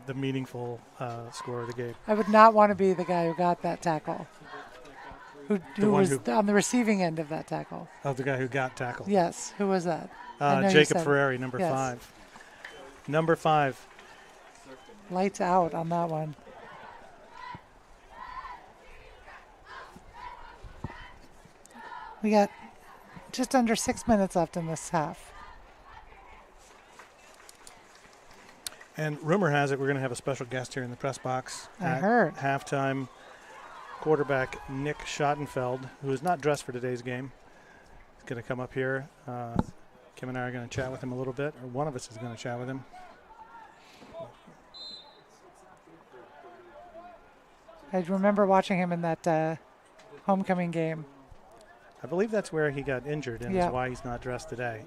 the meaningful score of the game. I would not want to be the guy who got that tackle, who one was who- on the receiving end of that tackle. Oh, the guy who got tackled. Yes, who was that? I know you Jacob said- Ferrari, number yes. 5. Number 5. Lights out on that one. We got just under 6 minutes left in this half. And rumor has it we're going to have a special guest here in the press box I at heard. halftime. Quarterback Nick Schottenfeld, who is not dressed for today's game, is going to come up here. Kim and I are going to chat with him a little bit, or one of us is going to chat with him. I remember watching him in that homecoming game. I believe that's where he got injured and Yeah. is why he's not dressed today.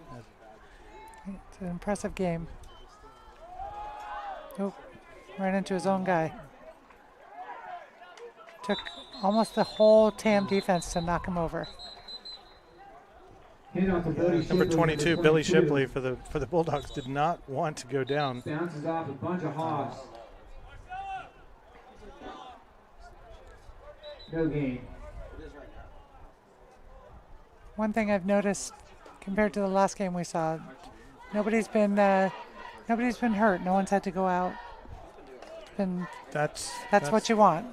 It's an impressive game. Oh, ran into his own guy. Took almost the whole TAM defense to knock him over. Handoff to Billy Number Shipley, 22, Billy Shipley for the Bulldogs did not want to go down. Bounces off a bunch of hogs. No gain. One thing I've noticed compared to the last game we saw, nobody's been hurt. No one's had to go out. That's What you want.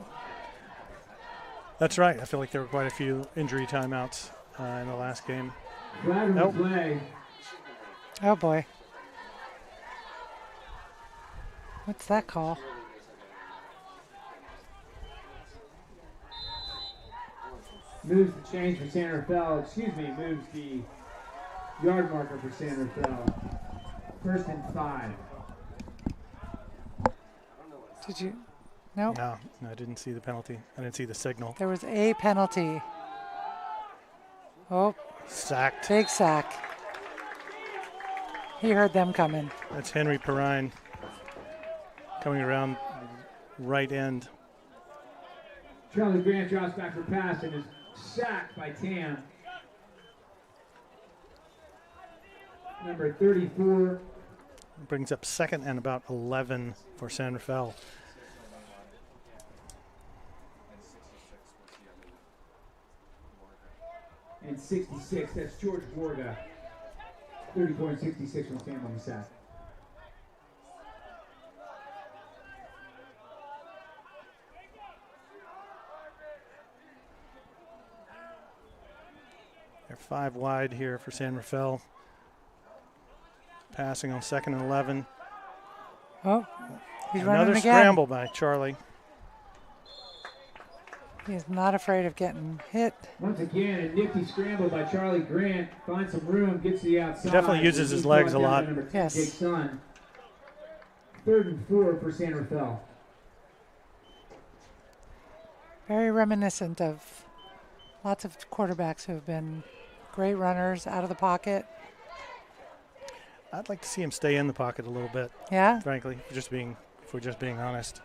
That's right. I feel like there were quite a few injury timeouts in the last game. Flag on the Nope. play. Oh boy. What's that call? Moves the change for San Rafael. Moves the yard marker for San Rafael. 1st and 5. Did you? Nope. No, I didn't see the penalty. I didn't see the signal. There was a penalty. Oh, Sacked. big sack. He heard them coming. That's Henry Perrine coming around right end. Charlie Grant drops back for pass and is sacked by TAM. Number 34. Brings up 2nd and about 11 for San Rafael. And 66. That's George Borga. 30.66 from Sam on the sack. They're 5 wide here for San Rafael. Passing on 2nd and 11. Oh, he's Another running again. scramble by Charlie. He's not afraid of getting hit. Once again, a nifty scramble by Charlie Grant. Finds some room, gets to the outside. He definitely uses his legs a lot. Yes. Jake Son. 3rd and 4 for San Rafael. Very reminiscent of lots of quarterbacks who have been great runners out of the pocket. I'd like to see him stay in the pocket a little bit, Yeah? frankly, if we're just being honest.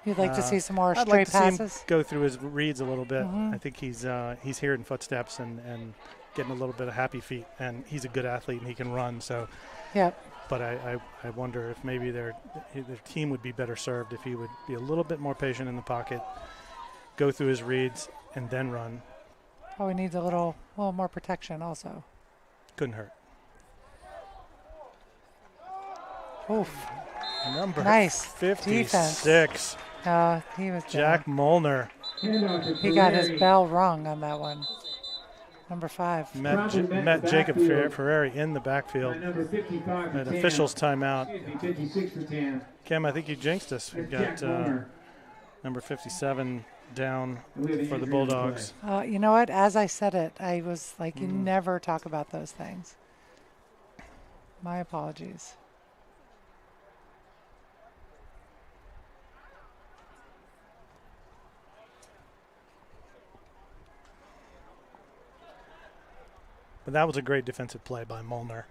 You'd like to see some more I'd straight like to passes? see him go through his reads a little bit. Mhm. I think he's hearing footsteps and getting a little bit of happy feet, and he's a good athlete and he can run. So, Yep. but I wonder if maybe their team would be better served if he would be a little bit more patient in the pocket, go through his reads, and then run. Probably needs a little more protection also. Couldn't hurt. Oof. Number Nice 56. He was Jack Molnar. Handoff to He got his Ferrari. bell rung on that one. Number 5. Met the Jacob backfield. Ferrari in the backfield. By number 55 for An Tam. official's timeout. Excuse me, 56 for Tam. Kim, I think you jinxed us. We've That's got Jack Molnar. number 57 down And we have an for the injury in the Bulldogs. You know what? As I said it, I was like, you Mm. never talk about those things. My apologies. But that was a great defensive play by Molnar.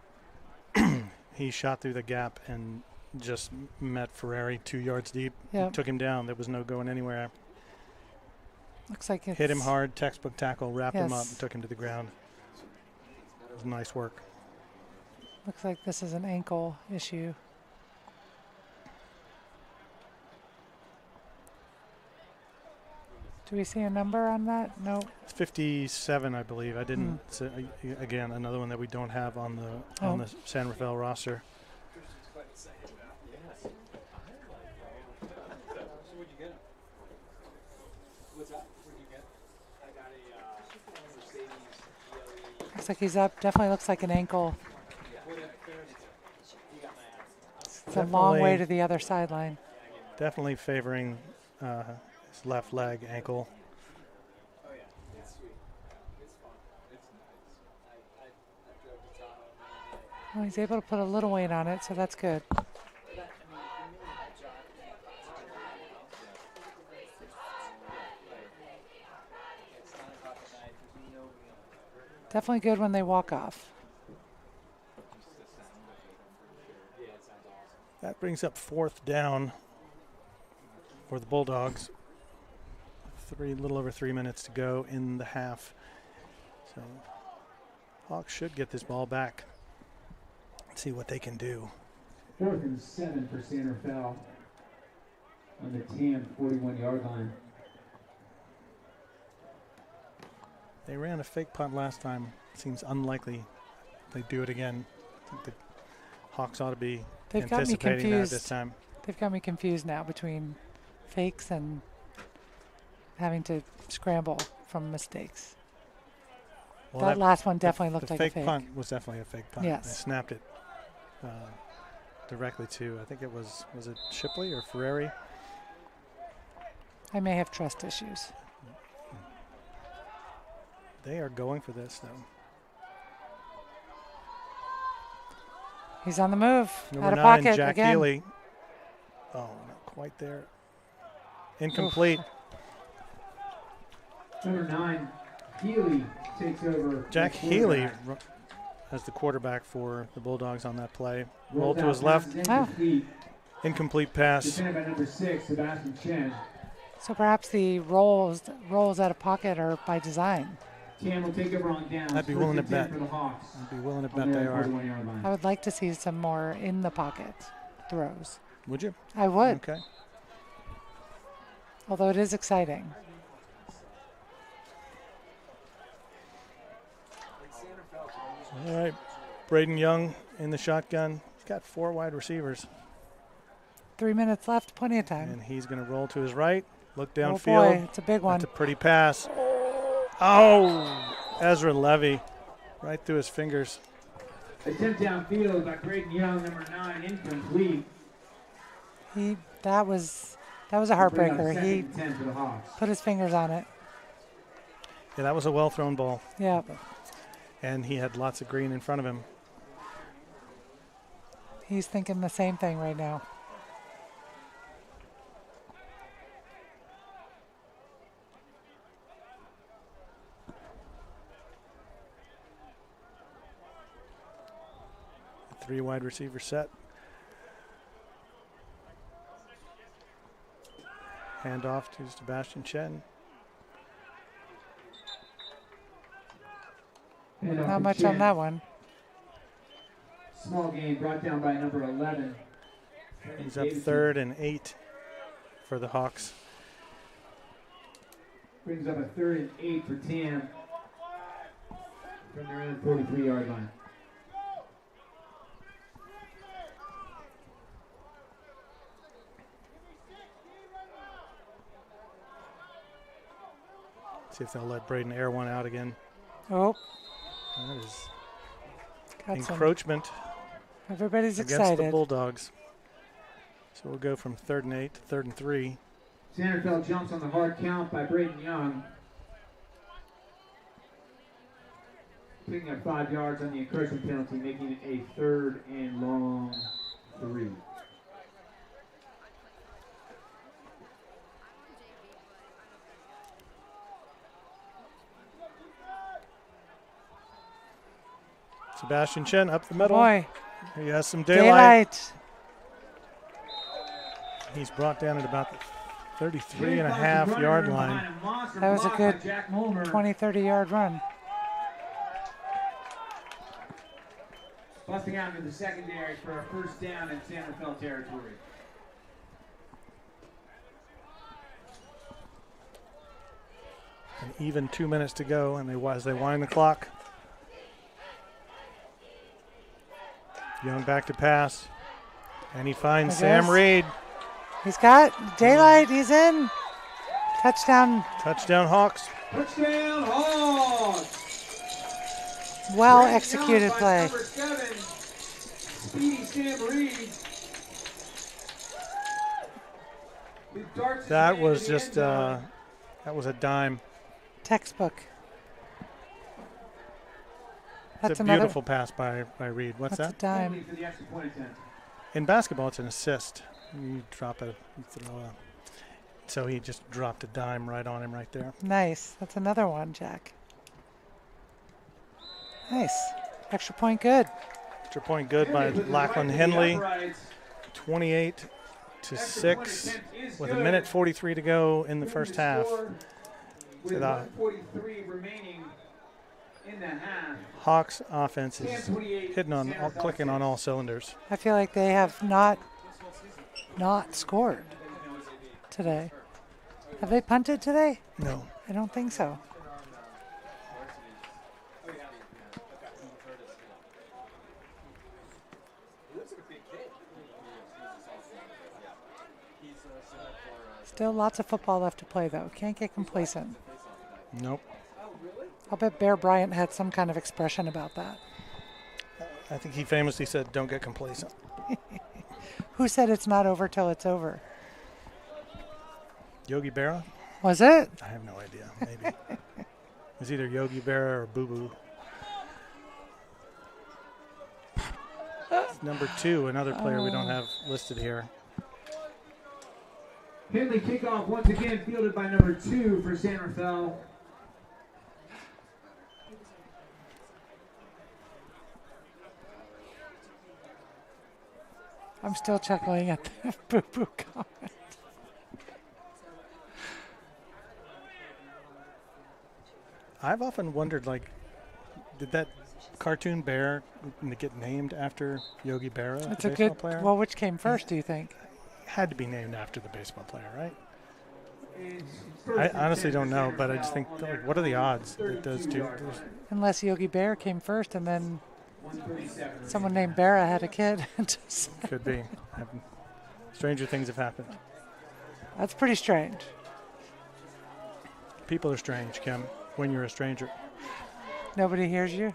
He shot through the gap and just met Ferrari 2 yards deep. Yep. Took him down. There was no going anywhere. Looks like it's Hit him hard, textbook tackle, wrapped him up, Yes. and took him to the ground. It was nice work. Looks like this is an ankle issue. Do we see a number on that? No. It's 57, I believe. I didn't. Again, another one that we don't have on the Oh. San Rafael roster. Looks like he's up. Definitely looks like an ankle. It's a long way Definitely. to the other sideline. Definitely favoring his left leg ankle. Well, he's able to put a little weight on it, so that's good. Definitely good when they walk off. That brings up 4th down for the Bulldogs. A little over 3 minutes to go in the half. So Hawks should get this ball back. See what they can do. 4th and 7 for San Rafael on the Tam 41-yard line. They ran a fake punt last time. Seems unlikely they do it again. I think the Hawks ought to be They've got me anticipating that this confused. time. They've got me confused now between fakes and having to scramble from mistakes. Well, that last one definitely looked the like a fake fake. punt was definitely a fake punt. Yes. They snapped it directly to, I think it was it Shipley or Ferrari? I may have trust issues. They are going for this, though. He's on the move. Number Out of 9, pocket Jack again. Healy. Oh, not quite there. Incomplete. Number 9, Healy takes over. Jack as Healy quarterback. as the quarterback for the Bulldogs on that play. Rolled Rolled to out, his left. passes Oh. incomplete. Incomplete pass. Defended by number 6, Sebastian Chen. So perhaps the rolls out of pocket are by design. Tam will take over on downs. I'd be 1st willing to and 10 bet. for the Hawks. I'd be willing to on bet they their are. 41-yard line. I would like to see some more in the pocket throws. Would you? I would, Okay. although it is exciting. All right. Braden Young in the shotgun. He's got 4 wide receivers. 3 minutes left, plenty of time. And he's going to roll to his right, look downfield. Oh boy, it's a big one. That's a pretty pass. Oh, Ezra Levy, right through his fingers. Attempt downfield by Braden Young, number 9, incomplete. That was a heartbreaker. He for the Hawks. put his fingers on it. Yeah, that was a well-thrown ball. Yeah. And he had lots of green in front of him. He's thinking the same thing right now. Three wide receiver set. Hand off to Sebastian Chen. Not much on that one. Small gain brought down by number 11. He's up 3rd and 8 for the Hawks. Brings up a 3rd and 8 for Tam from their own 43-yard line. See if they'll let Braden air one out again. Oh. That is Got encroachment everybody's against excited. the Bulldogs. So we'll go from 3rd and 8 to 3rd and 3. Sanderfeld jumps on the hard count by Braden Young. Picking up 5 yards on the encroachment penalty, making it a 3rd and long 3. Sebastian Chen up the middle. Boy. He has some daylight. He's brought down at about the 33.5-yard line. That was a good 20, 30-yard run. Busting out into the secondary for a first down in Sanderfeld territory. An even 2 minutes to go, and as they wind the clock. Young back to pass, and he finds Sam Reed. He's got daylight. He's in. Touchdown. Touchdown Hawks. Touchdown Hawks. Well executed play. Number 7, Speedy Sam Reed. That was just that was a dime. Textbook. It's a beautiful pass by Reed. What's that? That's a dime. In basketball, it's an assist. You drop you throw a. So he just dropped a dime right on him right there. Nice. That's another one, Jack. Nice. Extra point good. Extra point good by Lachlan Henley. 28-6 with 1:43 to go in the first half. With 1:43 remaining in the half. Hawks offense is clicking on all cylinders. I feel like they have not scored today. Have they punted today? No. I don't think so. Still lots of football left to play, though. Can't get complacent. Nope. I'll bet Bear Bryant had some kind of expression about that. I think he famously said, "Don't get complacent." Who said it's not over till it's over? Yogi Berra? Was it? I have no idea. Maybe. It was either Yogi Berra or Boo Boo. It's number 2, another player we don't have listed here. Henley kickoff once again fielded by number 2 for San Rafael. I'm still chuckling at the boo-boo comment. I've often wondered, like, did that cartoon bear get named after Yogi Berra, That's the a baseball good player? Well, which came first, do you think? Had to be named after the baseball player, right? I honestly don't know, but I just think, like, what are the odds that those two? Unless Yogi Bear came first and then 137. Someone named Barra had a kid. Could be. Stranger things have happened. That's pretty strange. People are strange, Kim, when you're a stranger. Nobody hears you?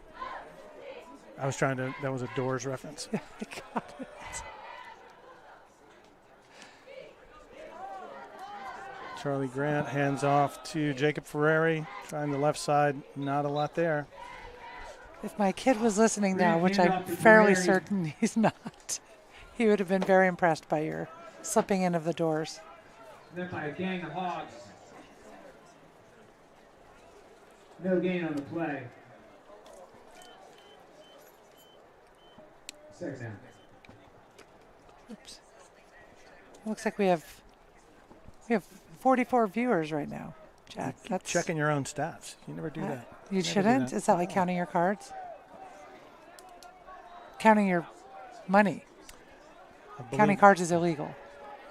I was trying to, that was a Doors reference. I got it. Charlie Grant hands off to Jacob Ferrari, trying the left side. Not a lot there. If my kid was listening now, Grant which hands I'm off to fairly Ferrari. certain he's not, he would have been very impressed by your slipping in of the doors. Then by a gang of Hogs. No gain on the play. Second down. Oops. Looks like we have 44 viewers right now. Jack, that's Checking your own stats. You never do that. You Never do shouldn't. that. Is that like counting your cards? Counting your money. I believe Counting cards is illegal.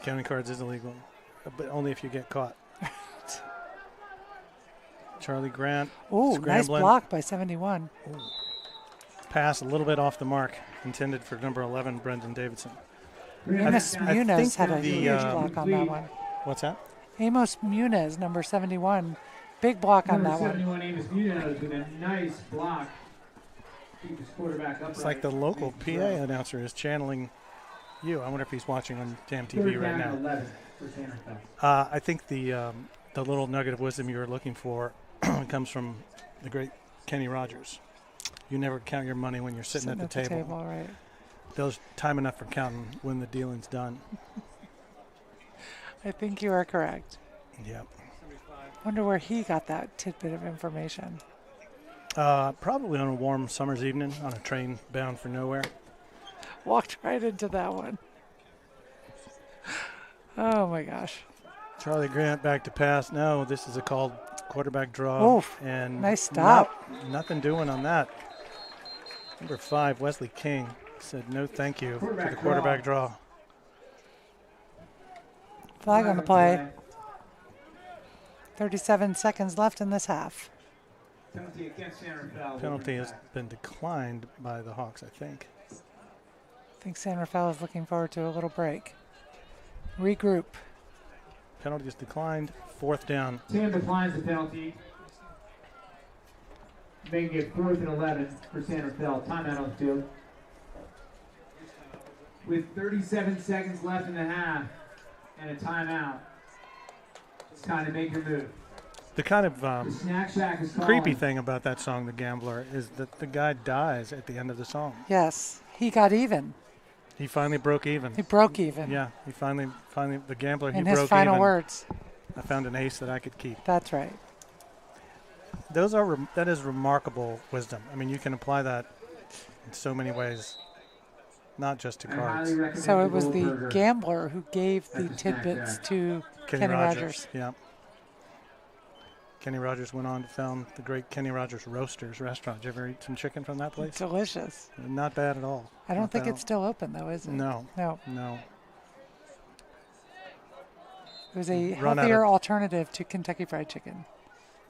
counting cards is illegal, but only if you get caught. Charlie Grant Oh, nice scrambling. block by 71. Pass a little bit off the mark, intended for number 11, Brendan Davidson. Amos I Muniz think had a the, huge block on that one. What's that? Amos Muniz, number 71, big block on Number that one. 71, Amos Muniz with a nice block. Keep his quarterback upright. It's like the local PA announcer is channeling you. I wonder if he's watching on Damn TV right now. 11 for Santa Fe. I think the little nugget of wisdom you were looking for comes from the great Kenny Rogers. You never count your money when you're sitting at the table. Right. There's time enough for counting when the dealing's done. I think you are correct. Yep. Wonder where he got that tidbit of information. Probably on a warm summer's evening on a train bound for nowhere. Walked right into that one. Oh my gosh. Charlie Grant back to pass. No, this is a called quarterback draw. Oof, and nice stop. Nothing doing on that. Number 5, Wesley King, said no thank you to the quarterback draw. Flag on the play. 37 seconds left in this half. Penalty against Santa Fe. Penalty has been declined by the Hawks, I think. I think San Rafael is looking forward to a little break. Regroup. Penalty is declined. 4th down. Sam declines the penalty. Making it 4th and 11 for Santa Fe. Timeout on the field. With 37 seconds left in the half and a timeout, it's time to make your move. The kind of The Snack Shack is calling. creepy thing about that song, The Gambler, is that the guy dies at the end of the song. Yes, he got even. He finally broke even. He broke even. Yeah, he finally, the gambler, he In broke his final even. words. I found an ace that I could keep. That's right. That is remarkable wisdom. I mean, you can apply that in so many ways, not just to I cards. highly recommend So it was the Goldberger. gambler who gave the That's a snack tidbits shack. to Kenny Kenny Rogers. Rogers. Yeah. Kenny Rogers went on to found the great Kenny Rogers Roasters restaurant. Did you ever eat some chicken from that place? Delicious. Not bad at all. I don't Not think bad it's still open, though, is it? No. No. No. It was a Run out healthier of- alternative to Kentucky Fried Chicken,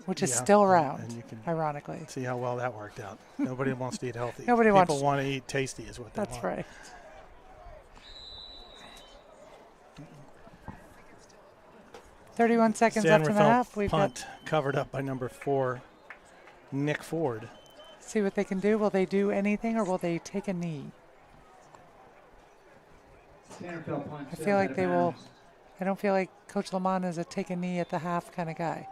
which is Yeah, still and around, you can ironically. see how well that worked out. Nobody wants to eat healthy. Nobody People wants- want to eat tasty is what they That's want. right. "31 seconds San left in the Rafael half. We've punt covered up by number 4, Nick Ford. See what they can do. Will they do anything, or will they take a knee? Santa Fe punch I says feel out like of they will. bounds. I don't feel like Coach Lamont is a take a knee at the half kind of guy.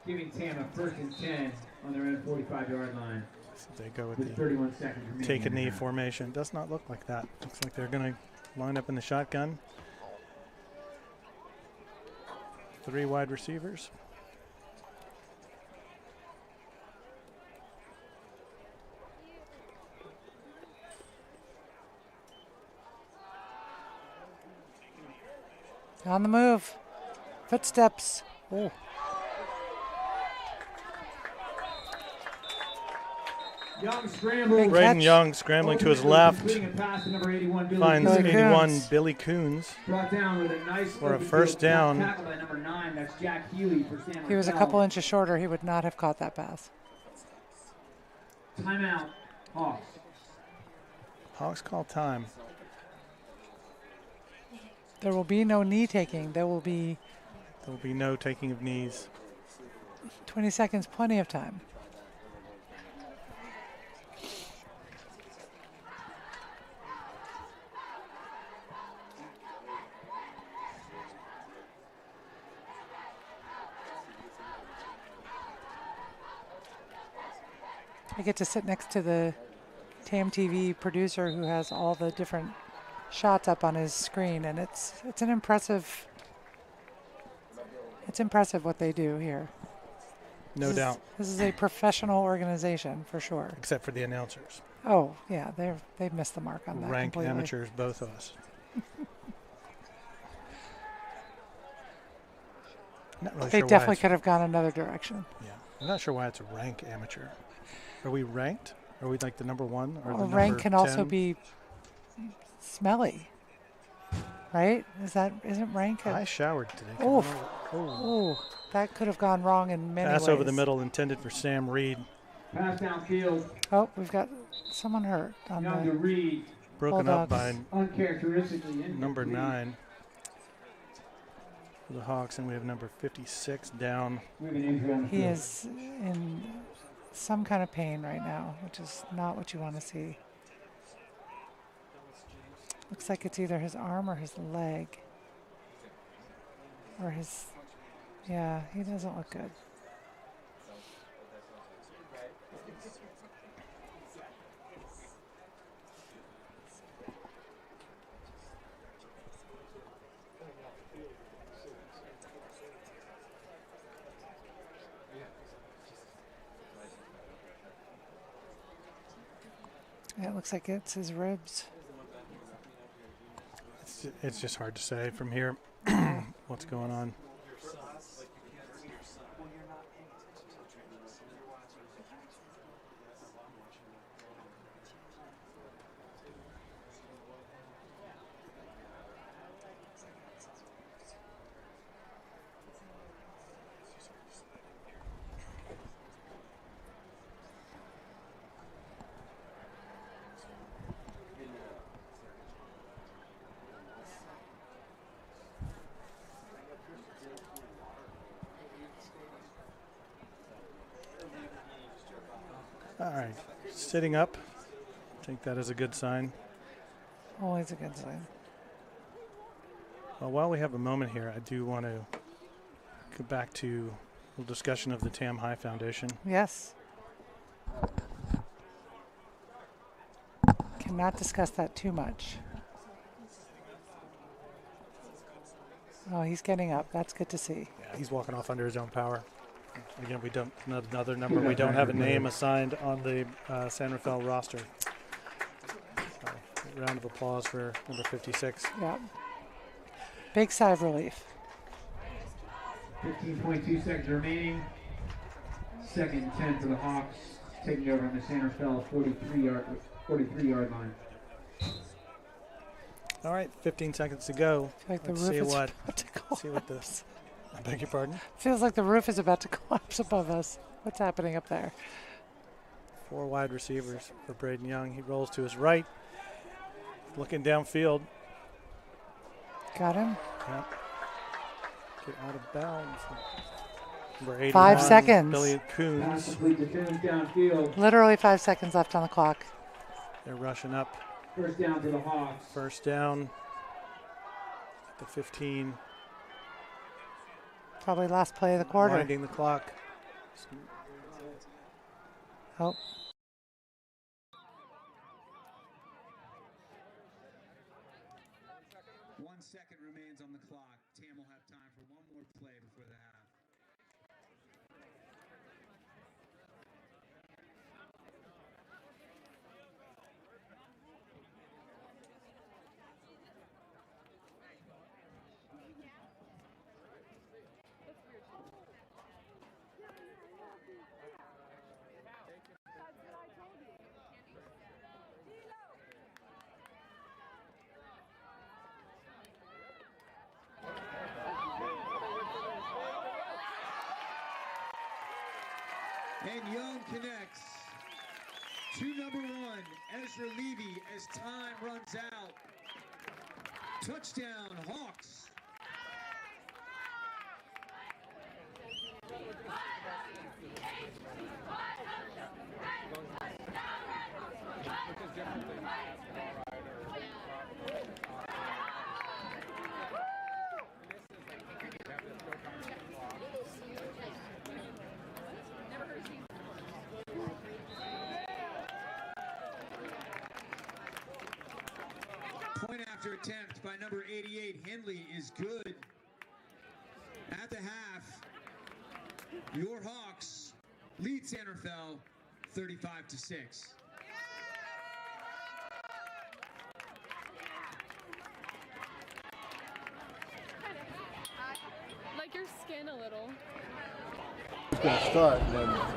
Giving Tam a 1st and 10 on their own 45-yard line So they go with with the 31 seconds remaining. take a in the knee half. formation. Does not look like that. Looks like they're going to line up in the shotgun. 3 wide receivers. On the move. Footsteps. Oh. Young scramble. Big Braden catch. Young scrambling to his left. Completing a pass to number 81, Billy Finds Billy 81 Coons. Billy Coons. Brought down with a nice For a open first field down. tackle by number 9. That's Jack Healy for San He was a Rafael. couple inches shorter. He would not have caught that pass. Timeout, Hawks. Hawks call time. There will be no knee taking. There will be no taking of knees. 20 seconds, plenty of time. I get to sit next to the TAM TV producer who has all the different shots up on his screen, and it's an impressive. It's impressive what they do here. No doubt. This is a professional organization for sure. Except for the announcers. Oh yeah, they've missed the mark on that. Rank completely. amateurs, both of us. Not really They sure definitely why could have gone another direction. yeah, I'm not sure why it's a rank amateur. Are we ranked? Are we like the number 1 or the Well, number rank can 10? also be smelly, right? Isn't rank? I showered today. Oh, Oh. oh, that could have gone wrong in many ways. Pass over the middle intended for Sam Reed. Pass downfield. Oh, we've got someone hurt on Young to the Reed. Broken up Bulldogs. by Uncharacteristically number incomplete. 9 for the Hawks, and we have number 56 down. We have an injury on the He field. is in some kind of pain right now, which is not what you want to see. Looks like it's either his arm or his leg. Or his, yeah, he doesn't look good. Yeah, it looks like it's his ribs. It's just hard to say from here what's going on. All right, sitting up. I think that is a good sign. Always a good sign. Well, while we have a moment here, I do want to go back to a little discussion of the Tam High Foundation. Yes. Cannot discuss that too much. Oh, he's getting up. That's good to see. Yeah, he's walking off under his own power. Again, we don't another number. We don't have a name assigned on the San Rafael roster. So, round of applause for number 56. Yeah. Big sigh of relief. 15.2 seconds remaining. Second and 10 for the Hawks. Taking over on the San Rafael 43-yard line. All right, 15 seconds to go. I feel like the Let's roof see is what. about to collapse. See what this. I beg your pardon. Feels like the roof is about to collapse above us. What's happening up there? 4 wide receivers for Braden Young. He rolls to his right, looking downfield. Got him. Yeah. Get out of bounds. Number 81, 5 seconds. Billy Pass Coons. complete to Coons downfield. Literally 5 seconds left on the clock. They're rushing up. First down to the Hawks. First down at the 15. Probably last play of the quarter. Winding the clock. Oh, 1 second remains on the clock. Tam will have time for one more play before the half. And Young connects. to number 1, Ezra Levy, as time runs out. Touchdown, Hawks. Point after attempt by number 88, Henley, is good. At the half, your Hawks lead Santa Fe 35-6. Like your skin a little. It's gonna start, and then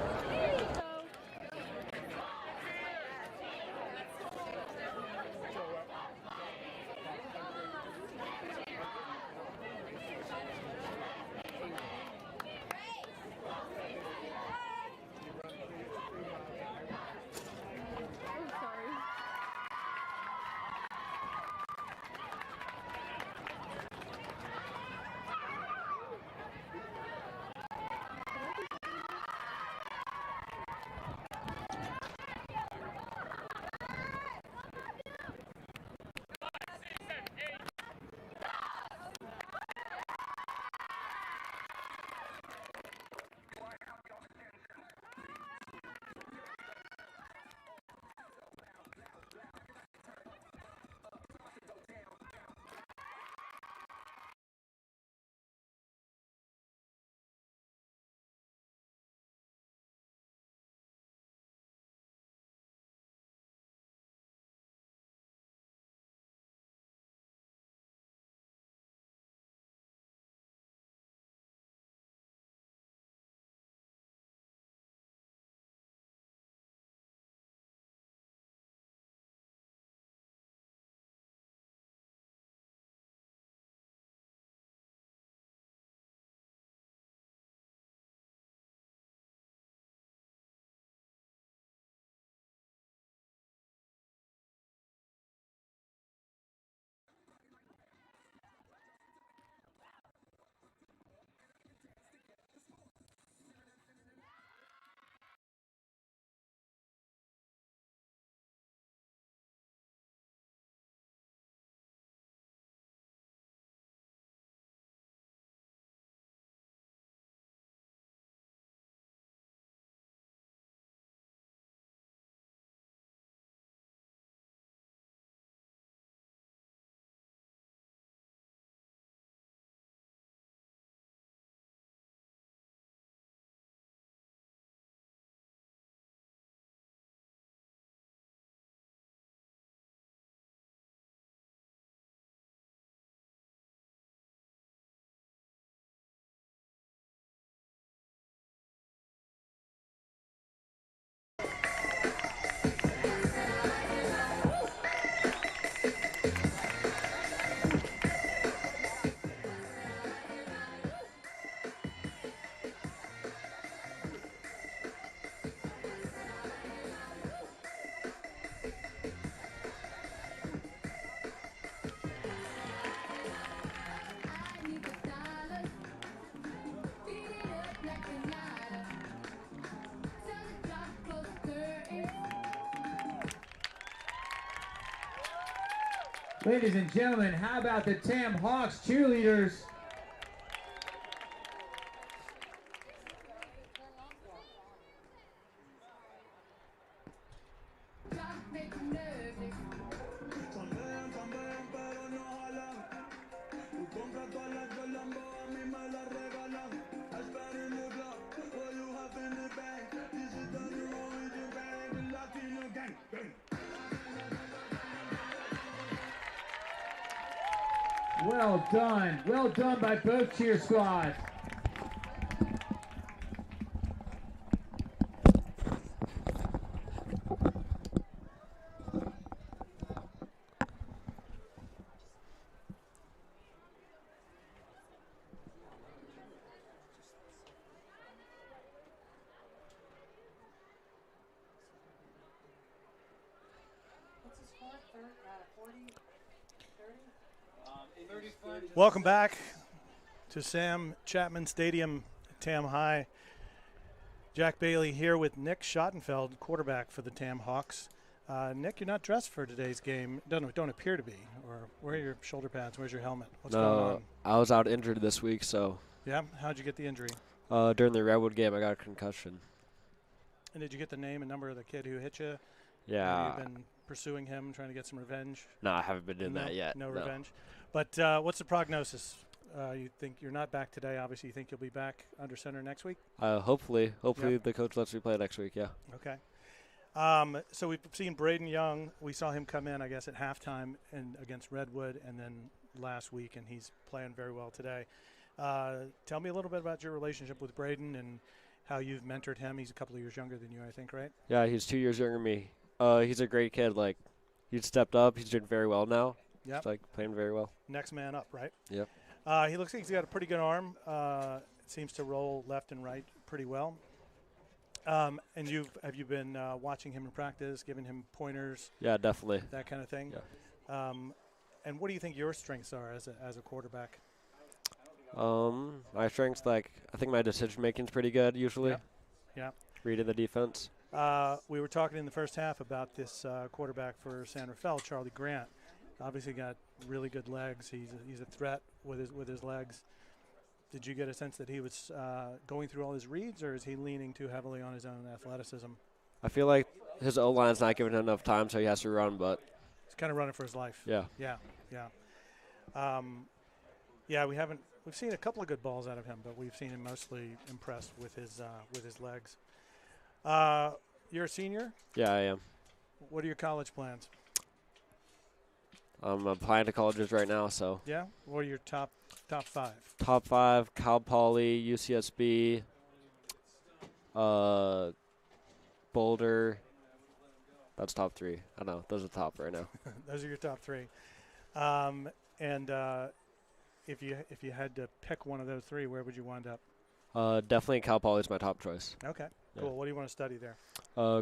Ladies and gentlemen, how about the Tam Hawks cheerleaders? Well done by both cheer squads. Welcome back to Sam Chapman Stadium, Tam High. Jack Bailey here with Nick Schottenfeld, quarterback for the Tam Hawks. Nick, you're not dressed for today's game. Don't appear to be. Or where are your shoulder pads? Where's your helmet? What's going on? I was out injured this week, so. Yeah? How'd you get the injury? During the Redwood game, I got a concussion. And did you get the name and number of the kid who hit you? Yeah. Have you been pursuing him, trying to get some revenge? No, I haven't been doing that yet. No revenge. But what's the prognosis? You think you're not back today. Obviously, you think you'll be back under center next week? Hopefully. Hopefully the coach lets me play next week, yeah. Okay. So we've seen Braden Young. We saw him come in, I guess, at halftime and against Redwood and then last week, and he's playing very well today. Tell me a little bit about your relationship with Braden and how you've mentored him. He's a couple of years younger than you, I think, right? Yeah, he's 2 years younger than me. He's a great kid. Like, he's stepped up. He's doing very well now. Yep. He's, playing very well. Next man up, right? Yep. He looks like he's got a pretty good arm. Seems to roll left and right pretty well. And have you been watching him in practice, giving him pointers? Yeah, definitely. That kind of thing? Yeah. And what do you think your strengths are as a quarterback? My strengths, I think my decision-making is pretty good usually. Yeah. Reading the defense. We were talking in the first half about this quarterback for San Rafael, Charlie Grant. Obviously got really good legs. He's a threat with his legs. Did you get a sense that he was going through all his reads, or is he leaning too heavily on his own athleticism? I feel like his O-line's not giving him enough time, so he has to run, but. He's kind of running for his life. Yeah. We've seen a couple of good balls out of him, but we've seen him mostly impressed with his legs. You're a senior? Yeah, I am. What are your college plans? I'm applying to colleges right now, so. Yeah? What are your top five? Top 5, Cal Poly, UCSB, Boulder. That's top 3. I know. Those are top right now. Those are your top 3. If you had to pick one of those 3, where would you wind up? Definitely Cal Poly is my top choice. Okay, yeah. Cool. What do you want to study there?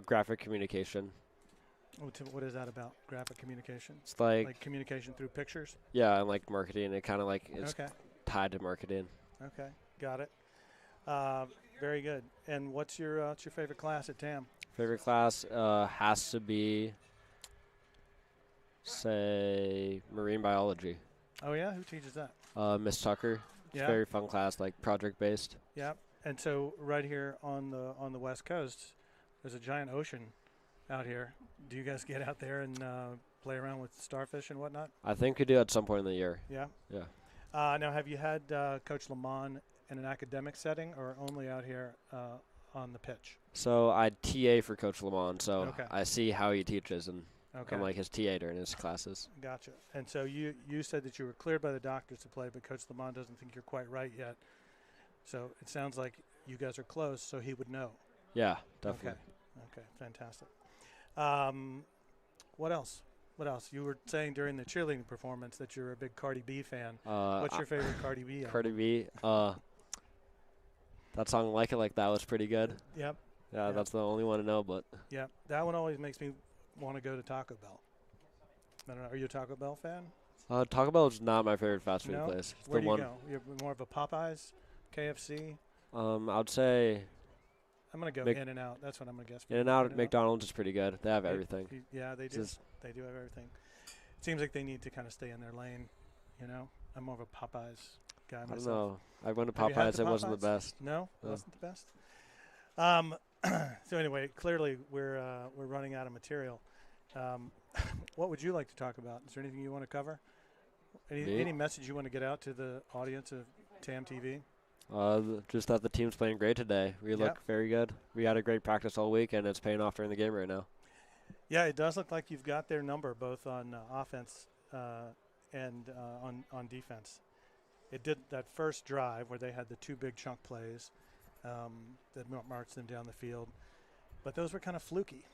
Graphic communication. What is that about, graphic communication? It's like communication through pictures? Yeah, and marketing. It kind of is okay. Tied to marketing. Okay, got it. Very good. And what's your favorite class at TAM? Favorite class has to be, say, marine biology. Oh, yeah? Who teaches that? Miss Tucker. It's a very fun class, project-based. Yeah. And so right here on the West Coast, there's a giant ocean out here. Do you guys get out there and play around with starfish and whatnot? I think we do at some point in the year. Yeah? Yeah. Now, have you had Coach Lamont in an academic setting or only out here on the pitch? So I TA for Coach Lamont, so okay. I see how he teaches, and okay. I'm his TA during his classes. Gotcha. And so you said that you were cleared by the doctors to play, but Coach Lamont doesn't think you're quite right yet. So it sounds like you guys are close, so he would know. Yeah, definitely. Okay, fantastic. What else? You were saying during the cheerleading performance that you're a big Cardi B fan. What's your favorite Cardi B album? Cardi B, that song Like It Like That was pretty good. Yep. Yeah, that's the only one to know, but. Yeah, that one always makes me want to go to Taco Bell. I don't know, are you a Taco Bell fan? Taco Bell is not my favorite fast food no? place. Where do you go? You're more of a Popeyes, KFC? I would say. I'm going to go In-N-Out. That's what I'm going to guess. In-N-Out at McDonald's is pretty good. They have everything. Yeah, they do. They do have everything. It seems like they need to kind of stay in their lane, you know? I'm more of a Popeyes guy myself. I don't know. I went to Popeyes. It wasn't the best. No? It wasn't the best? So anyway, clearly we're running out of material. What would you like to talk about? Is there anything you want to cover? Any message you want to get out to the audience of TAM TV? Just that the team's playing great today. We look very good. We had a great practice all week, and it's paying off during the game right now. Yeah, it does look like you've got their number both on offense and on defense. It did that first drive where they had the 2 big chunk plays that marched them down the field. But those were kind of fluky,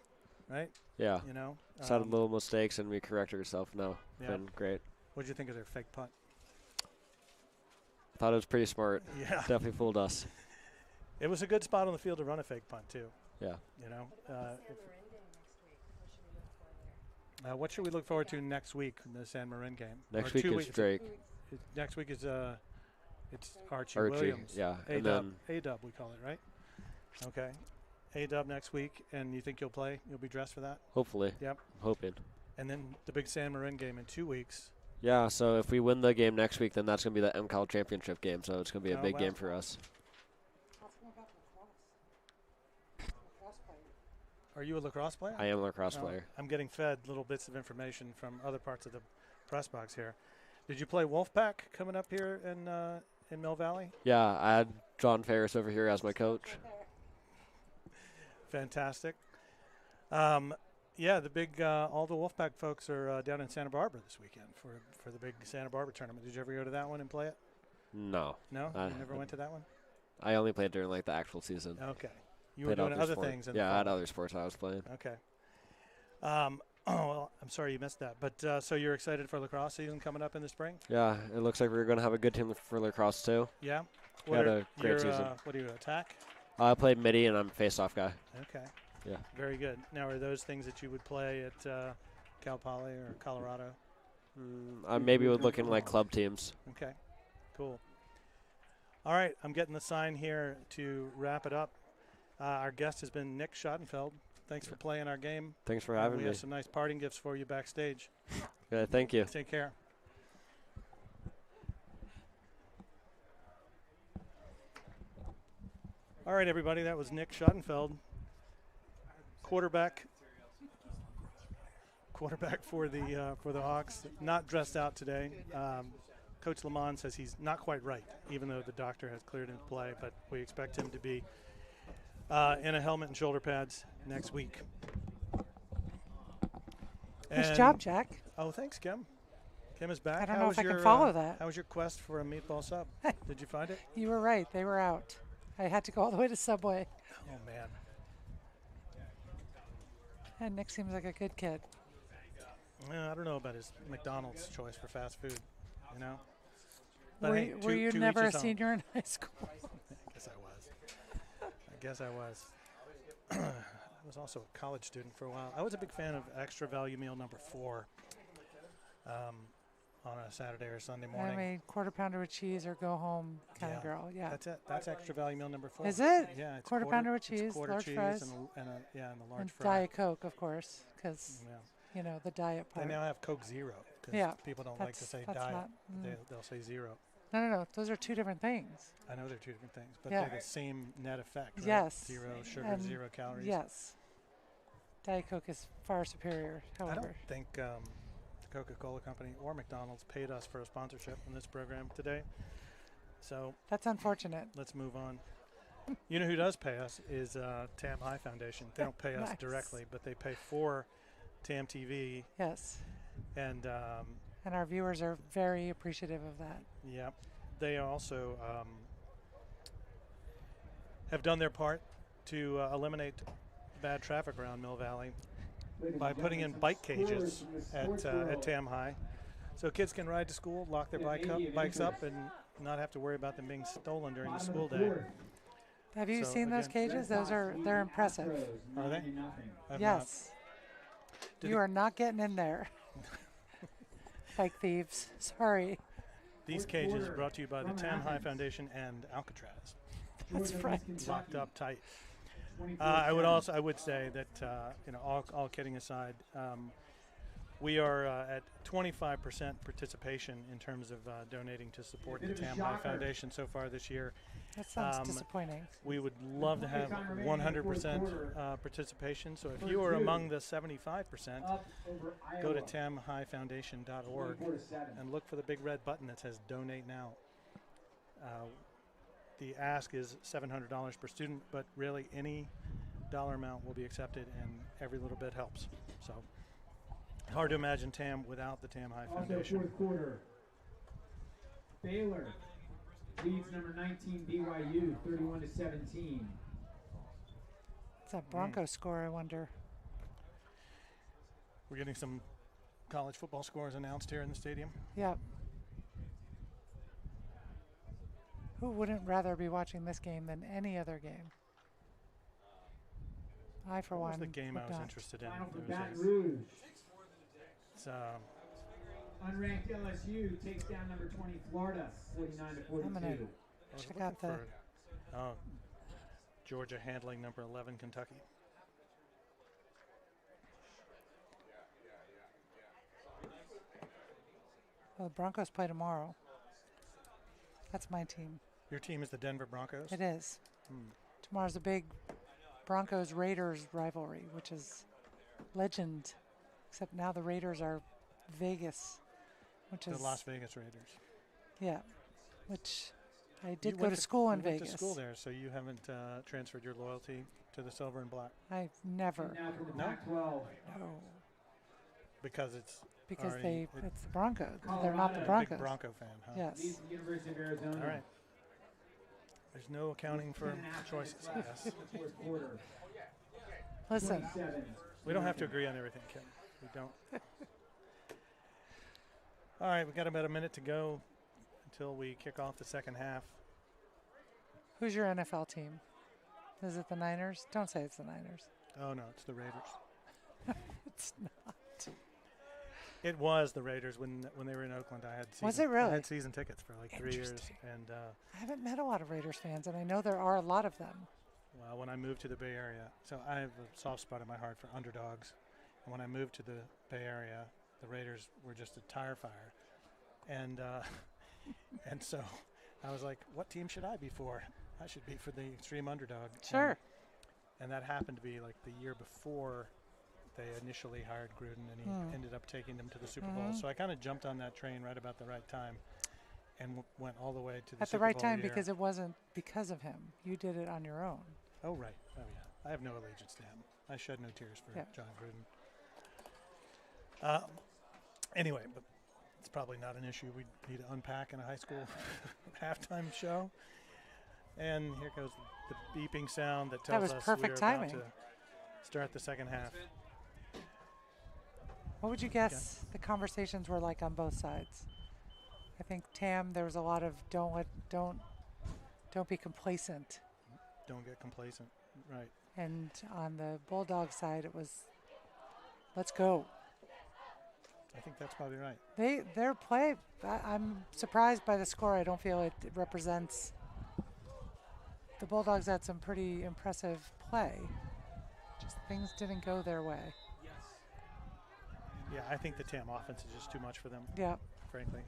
right? Yeah. You know? Just had little mistakes, and we corrected ourselves now. Yeah. Been great. What did you think of their fake punt? Thought it was pretty smart. Yeah. Definitely fooled us. It was a good spot on the field to run a fake punt, too. Yeah. You know? What should we look forward to next week in the San Marin game? Next Or week 2 is weeks? Drake. Next week is it's Archie Archie, Williams. yeah. And A-Dub. then A-Dub, we call it, right? Okay. A-Dub next week, and you think you'll play? You'll be dressed for that? hopefully. Yep. I'm hoping. And then the big San Marin game in 2 weeks. Yeah, so if we win the game next week, then that's going to be the MCAL championship game, so it's going to be a Oh, big wow. game for us. Are you a lacrosse player? I am a lacrosse Oh, player. I'm getting fed little bits of information from other parts of the press box here. Did you play Wolfpack coming up here in Mill Valley? Yeah, I had John Ferris over here as my coach. Fantastic. Yeah, the big all the Wolfpack folks are down in Santa Barbara this weekend for the big Santa Barbara tournament. Did you ever go to that one and play it? No. No, I you never went to that one. I only played during like the actual season. Okay, you were Played doing other sport. things. In the Yeah, I had fall. other sports I was playing. Okay. Oh well, I'm sorry you missed that. But so you're excited for lacrosse season coming up in the spring? Yeah, it looks like we're going to have a good team for lacrosse too. Yeah. We had a great season. What do you attack? I played midi and I'm a face-off guy. Okay. Yeah. Very good. Now, are those things that you would play at Cal Poly or Colorado? I maybe would look in like club teams. Okay. Cool. All right. I'm getting the sign here to wrap it up. Our guest has been Nick Schottenfeld. Thanks for playing our game. Thanks for having we me. have some nice parting gifts for you backstage. Yeah, thank you. Take care. All right, everybody. That was Nick Schottenfeld, quarterback for the Hawks. Not dressed out today. Coach Lamont says he's not quite right, even though the doctor has cleared him to play. But we expect him to be in a helmet and shoulder pads next week. Nice job, Jack. Oh, thanks, Kim. Kim is back. I don't How know was if I can your, follow that. How was your quest for a meatball sub? Did you find it? You were right. They were out. I had to go all the way to Subway. Oh, man. And Nick seems like a good kid. I don't know about his McDonald's choice for fast food, you know? Were, hey, were you to never each a his own. senior in high school? I guess I was. I was also a college student for a while. I was a big fan of extra value meal number 4 on a Saturday or Sunday morning. I mean, quarter pounder with cheese or go home kind of girl. Yeah. That's it. That's extra value meal number 4. Is it? Yeah. It's quarter pounder with it's cheese, quarter large cheese fries, and the large and fry. Diet Coke, of course, because you know the diet They part. now have Coke Zero because Yeah, people don't like to say that's diet. not- They'll say zero. No. Those are two different things. I know they're two different things, but Yeah. they're the same net effect. Right? Yes. 0 sugar, and 0 calories. Yes. Diet Coke is far superior, I however. don't think the Coca-Cola Company or McDonald's paid us for a sponsorship in this program today. So that's unfortunate. Let's move on. You know who does pay us is Tam High Foundation. They don't pay us Nice. directly, but they pay for Tam TV. Yes. And our viewers are very appreciative of that. Yep. They also have done their part to eliminate bad traffic around Mill Valley by putting in bike cages at Tam High. So kids can ride to school, lock their bikes up, and not have to worry about them being stolen during the school day. Have you seen those cages? They're impressive. Are they? Yes. You are not getting in there. Bike thieves. Sorry. These cages are brought to you by the Tam High Foundation and Alcatraz. That's right. Locked up tight. I would say that all kidding aside, we are at 25% participation in terms of donating to support the Tam High Foundation so far this year. That sounds disappointing. We would love to have 100% participation. So if you are among the 75%, go to tamhighfoundation.org and look for the big red button that says Donate Now. The ask is $700 per student, but really any dollar amount will be accepted, and every little bit helps. So hard to imagine Tam without the Tam High Foundation. Also, fourth quarter. Baylor leads number 19 BYU 31-17. It's a Broncos score, I wonder. We're getting some college football scores announced here in the stadium. Yeah. Who wouldn't rather be watching this game than any other game? I, for What one, was the game would I was not. interested in? Final for It was Baton Rouge. Unranked LSU takes down number 20 Florida, 49 to 42. I'm gonna check out the. Georgia handling number 11 Kentucky. Well, the Broncos play tomorrow. That's my team. Your team is the Denver Broncos? It is. Tomorrow's a big Broncos-Raiders rivalry, which is legend. Except now the Raiders are Vegas, which is the Las Vegas Raiders. Yeah, which I did go to school in Vegas. Went to school there, so you haven't transferred your loyalty to the silver and black? I've never. No? No. Because it's it's the Broncos. They're not the Broncos. Big Bronco fan, huh? Yes. University of Arizona. All right. There's no accounting for choices, I guess. Listen. We don't have to agree on everything, Kim. We don't. All right, we've got about a minute to go until we kick off the second half. Who's your NFL team? Is it the Niners? Don't say it's the Niners. Oh, no, it's the Raiders. It's not. It was the Raiders when they were in Oakland. Was it really? I had season tickets for like 3 years. And I haven't met a lot of Raiders fans, and I know there are a lot of them. Well, when I moved to the Bay Area, so I have a soft spot in my heart for underdogs. And when I moved to the Bay Area, the Raiders were just a tire fire. And and so I was like, what team should I be for? I should be for the extreme underdog. Sure. And that happened to be like the year before they initially hired Gruden, and he ended up taking them to the Super Bowl. So I kind of jumped on that train right about the right time and went all the way to the Super Bowl. At the right time, because it wasn't because of him. You did it on your own. Oh, right. Oh, yeah. I have no allegiance to him. I shed no tears for John Gruden. Anyway, but it's probably not an issue we need to unpack in a high school halftime show. And here goes the beeping sound that tells us we're about to start the second half. What would you guess the conversations were like on both sides? I think Tam, there was a lot of don't be complacent. Don't get complacent, right? And on the Bulldog side, it was, let's go. I think that's probably right. Their play, I'm surprised by the score. I don't feel it represents. The Bulldogs had some pretty impressive play. Just things didn't go their way. Yeah, I think the Tam offense is just too much for them. Yeah. Frankly.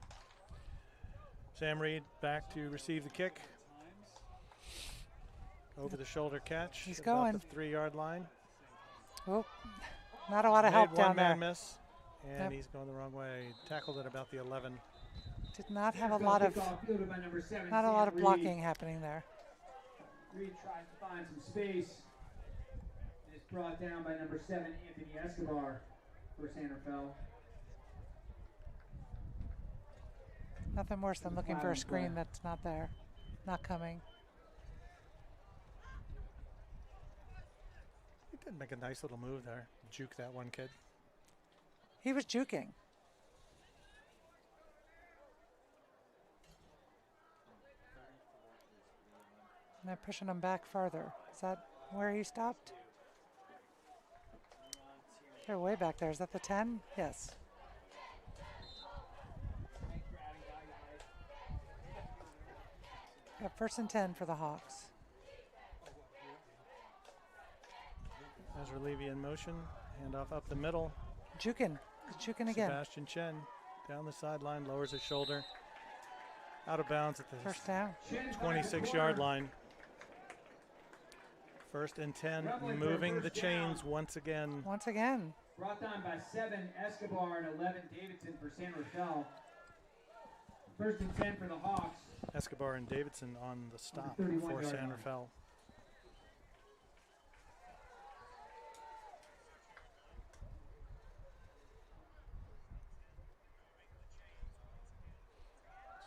Sam Reed back to receive the kick. Over the shoulder catch. He's about going. the 3-yard line. Oh, not a lot of help down there. One-man miss, and he's going the wrong way. Tackled at about the 11. Did not have a lot of blocking happening there. Reed tries to find some space. It's brought down by number 7, Anthony Escobar for San Rafael. Nothing worse than looking for a screen that's not there, not coming. He did make a nice little move there. Juke that one kid. He was juking. And they're pushing him back farther. Is that where he stopped? They're way back there. Is that the 10? Yes. Got 1st and 10 for the Hawks. Ezra Levy in motion. Handoff up the middle. Jukin. Jukin again. Sebastian Chen down the sideline, lowers his shoulder. Out of bounds at the 1st down. 26-yard line. 1st and 10, moving the chains once again. Once again. Brought down by 7, Escobar, and 11, Davidson for San Rafael. 1st and 10 for the Hawks. Escobar and Davidson on the stop for San Rafael.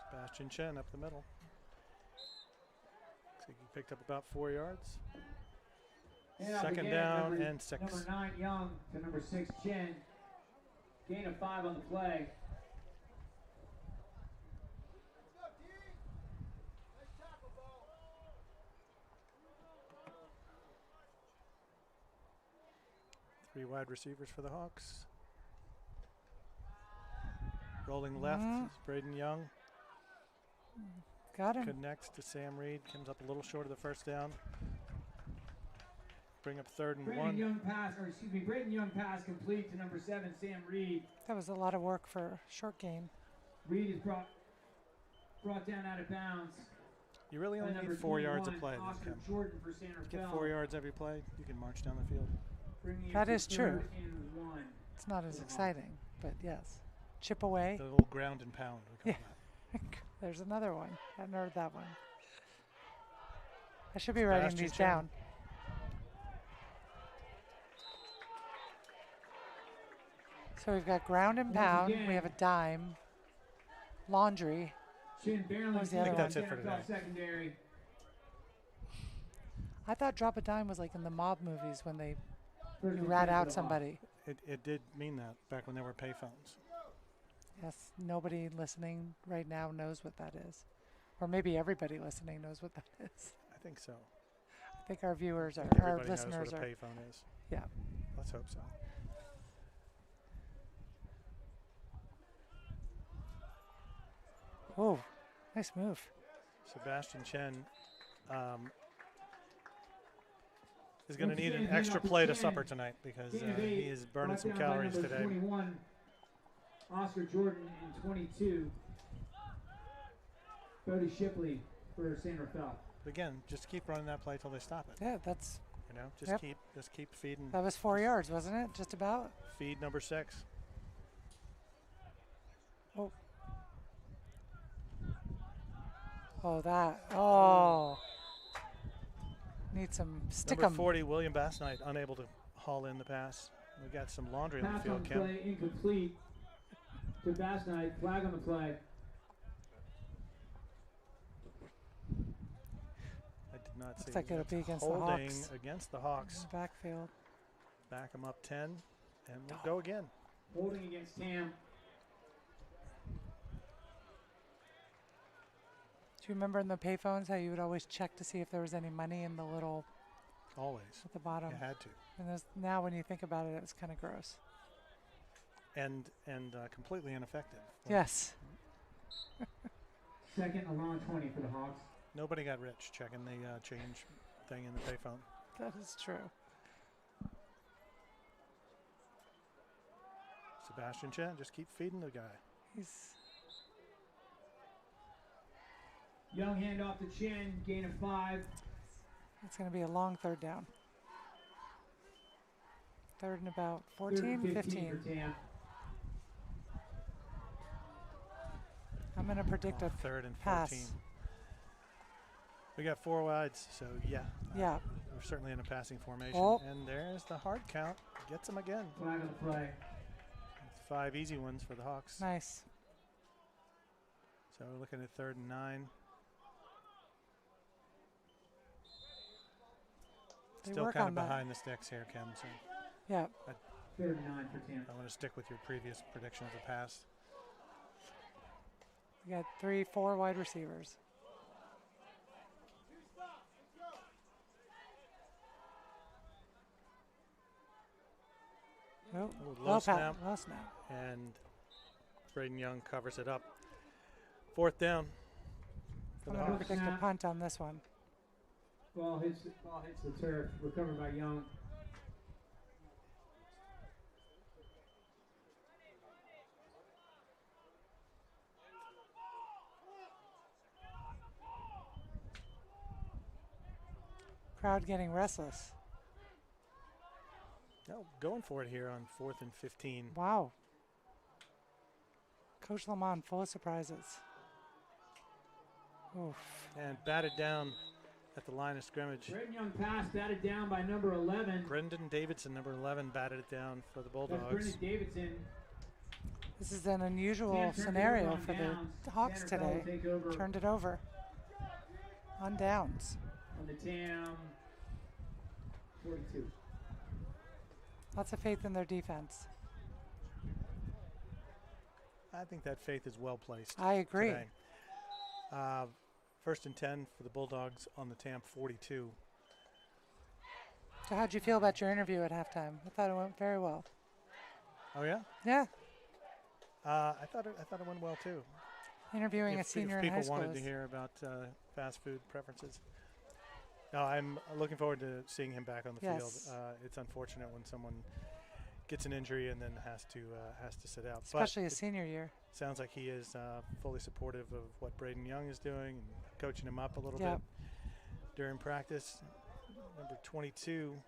Sebastian Chen up the middle. Looks like he picked up about 4 yards. Second down and 6. Number 9, Young, to number 6, Chen. Gain of 5 on the play. Three wide receivers for the Hawks. Rolling left is Braden Young. Got him. Connects to Sam Reed. Comes up a little short of the first down. Bring up 3rd and 1. Braden Young pass complete to number 7, Sam Reed. That was a lot of work for a short game. Reed is brought down out of bounds. You really only need 4 yards of play. Oscar Jordan for Santa Get Fe. 4 yards every play, you can march down the field. That is true. It's not as exciting, but yes. Chip away. The little ground and pound, we call that. There's another one. I hadn't heard that one. I should be writing these down. So we've got ground and pound. We have a dime. Laundry. What was the other one? That's it for today. Secondary. I thought drop a dime was like in the mob movies when you rat out somebody. It did mean that back when there were payphones. Yes, nobody listening right now knows what that is. Or maybe everybody listening knows what that is. I think so. I think our viewers are, our Everybody listeners knows what are. a payphone is. Yeah. Let's hope so. Oh, nice move. Sebastian Chen is going to need an extra plate of supper tonight because he is burning some calories today. 21, Oscar Jordan and 22, Bodie Shipley for San Rafael. Again, just keep running that play till they stop it. Yeah, that's. You know, just keep feeding. That was 4 yards, wasn't it? Just about. Feed number 6. Oh. Oh, that. Oh. Need some stick 'em. Number 40, William Bassnight, unable to haul in the pass. We got some laundry on the Pass field, on Kim. play incomplete to Bassnight. Flag on the play. I did not see. Looks like it'll be against the holding Hawks. against the Hawks. Backfield. Back them up 10, and we'll go again. Holding against Tam. Do you remember in the payphones how you would always check to see if there was any money in the little Always. at the bottom? You had to. And now when you think about it, it's kind of gross. And completely ineffective. Yes. Second and long 20 for the Hawks. Nobody got rich checking the change thing in the payphone. That is true. Sebastian Chen, just keep feeding the guy. He's Young handoff to Chen, gain of 5. It's going to be a long 3rd down. 3rd and about 3rd 14, and 15. for Tam. I'm going to predict a 3rd and 14. pass. We got 4 wides, so yeah. Yeah. We're certainly in a passing formation. Oh. And there's the hard count. Gets them again. Flag on the play. 5 easy ones for the Hawks. Nice. So we're looking at 3rd and 9. They Still work kind of on that. behind the sticks here, Kim. So Yeah. 3rd and 9 for Tam. I want to stick with your previous prediction of the pass. We got 3, 4 wide receivers. Oh, Low snap. Low snap. And Braden Young covers it up. 4th down. For I'm the going to Hawks. predict a Snap. punt on this one. Ball hits the turf. Recovered by Young. Crowd getting restless. No, going for it here on 4th and 15. Wow. Coach Lamont full of surprises. Oof. And batted down at the line of scrimmage. Braden Young pass batted down by number 11. Brendan Davidson, number 11, batted it down for the That's Bulldogs. Brendan Davidson. This is an unusual Sam turned it scenario over on for downs. the Hawks Santa Fe will today. take over Turned it over on downs. on the Tam 42. Lots of faith in their defense. I think that faith is well placed. I agree. Today. 1st and 10 for the Bulldogs on the TAM 42. So how'd you feel about your interview at halftime? I thought it went very well. Oh, yeah? Yeah. I thought it went well too. Interviewing a If senior in high people school. wanted to hear about fast food preferences. No, I'm looking forward to seeing him back on the field. Yes. It's unfortunate when someone gets an injury and then has to sit out. Especially but his senior year. Sounds like he is fully supportive of what Braden Young is doing and coaching him up a little Yep. bit during practice. Number 22,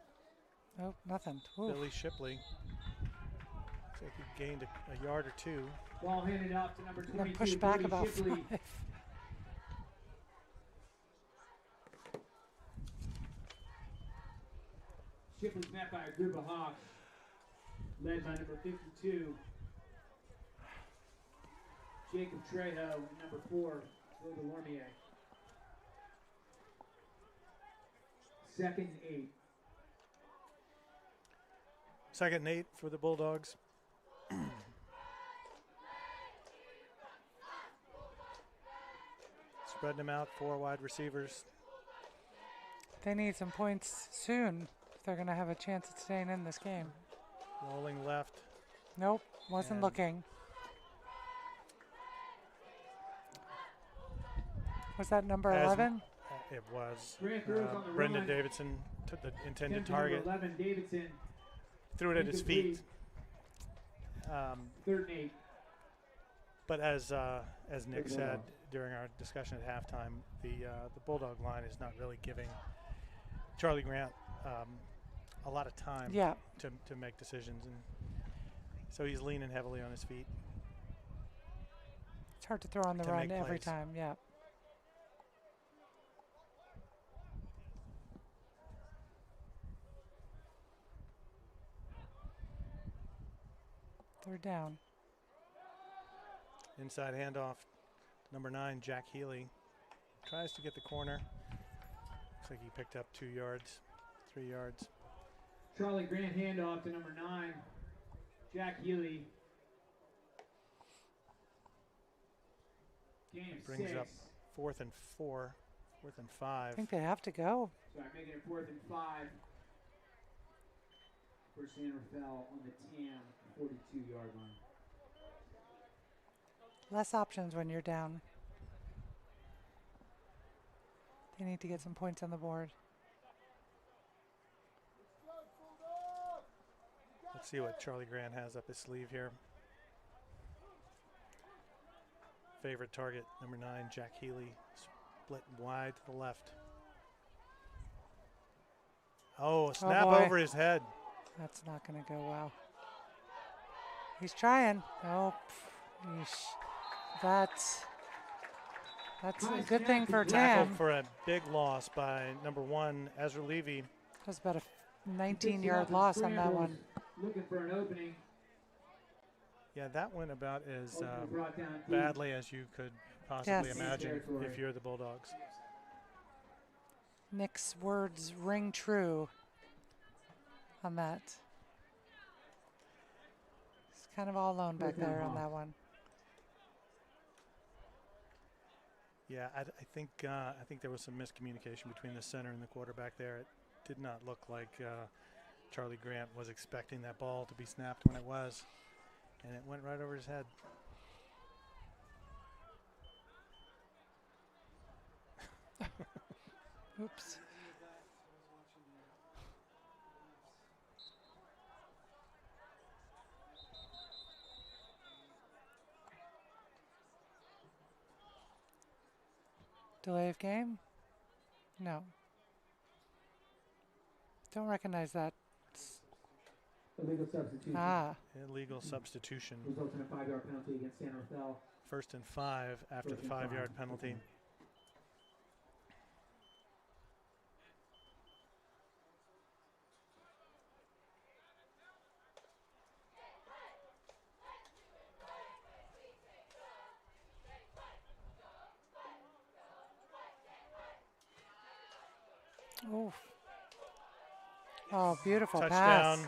Oh, nothing. Ooh. Billy Shipley. Looks like he gained a yard or two. Ball handed off to number And 22. then push back Billy about Shipley. 5. Shipley's met by a group of Hawks, led by number 52, Jacob Trejo, and number 4, Will Delormier. 2nd and 8. 2nd and 8 for the Bulldogs. Spreading them out, 4 wide receivers. They need some points soon if they're going to have a chance at staying in this game. Rolling left. Nope, wasn't And looking. Was that number As- 11? It was. Grant throws on the Brendan run. Davidson took the intended Attempt number target, 11, Davidson. threw it at his feet. Incomplete. 3rd and 8. But as Nick Good said ball. during our discussion at halftime, the Bulldog line is not really giving Charlie Grant a lot of time Yeah. to make decisions, and so he's leaning heavily on his feet. It's hard to throw on the To run make every plays. time. Yeah. Third down. Inside handoff, number 9, Jack Healy, tries to get the corner. Looks like he picked up 2 yards, 3 yards. Charlie Grant handoff to number 9, Jack Healy. Gain of Brings 6. up 4th and 4, 4th and 5. I think they have to go. Sorry, making it 4th and 5. For San Rafael on the TAM 42-yard line. Less options when you're down. They need to get some points on the board. Let's see what Charlie Grant has up his sleeve here. Favorite target, number 9, Jack Healy, split wide to the left. Oh, a snap boy. over his head. That's not going to go well. He's trying. Oh, that's a good thing for Tackled Tam. for a big loss by number 1, Ezra Levy. That was about a 19-yard loss on that one. Looking for an opening. Yeah, that went about as Opening brought down deep. badly as you could possibly Yes. imagine Territory. if you're the Bulldogs. Nick's words ring true on that. He's kind of all alone back there on that one. Yeah, I think there was some miscommunication between the center and the quarterback there. It did not look like Charlie Grant was expecting that ball to be snapped when it was, and it went right over his head. Oops. Delay of game? No. Don't recognize that. Illegal substitution. Ah, Illegal substitution. Results in a 5-yard penalty against San Rafael. 1st and 5 after First the and 5-yard five. penalty. oof. Oh, beautiful Touchdown. pass.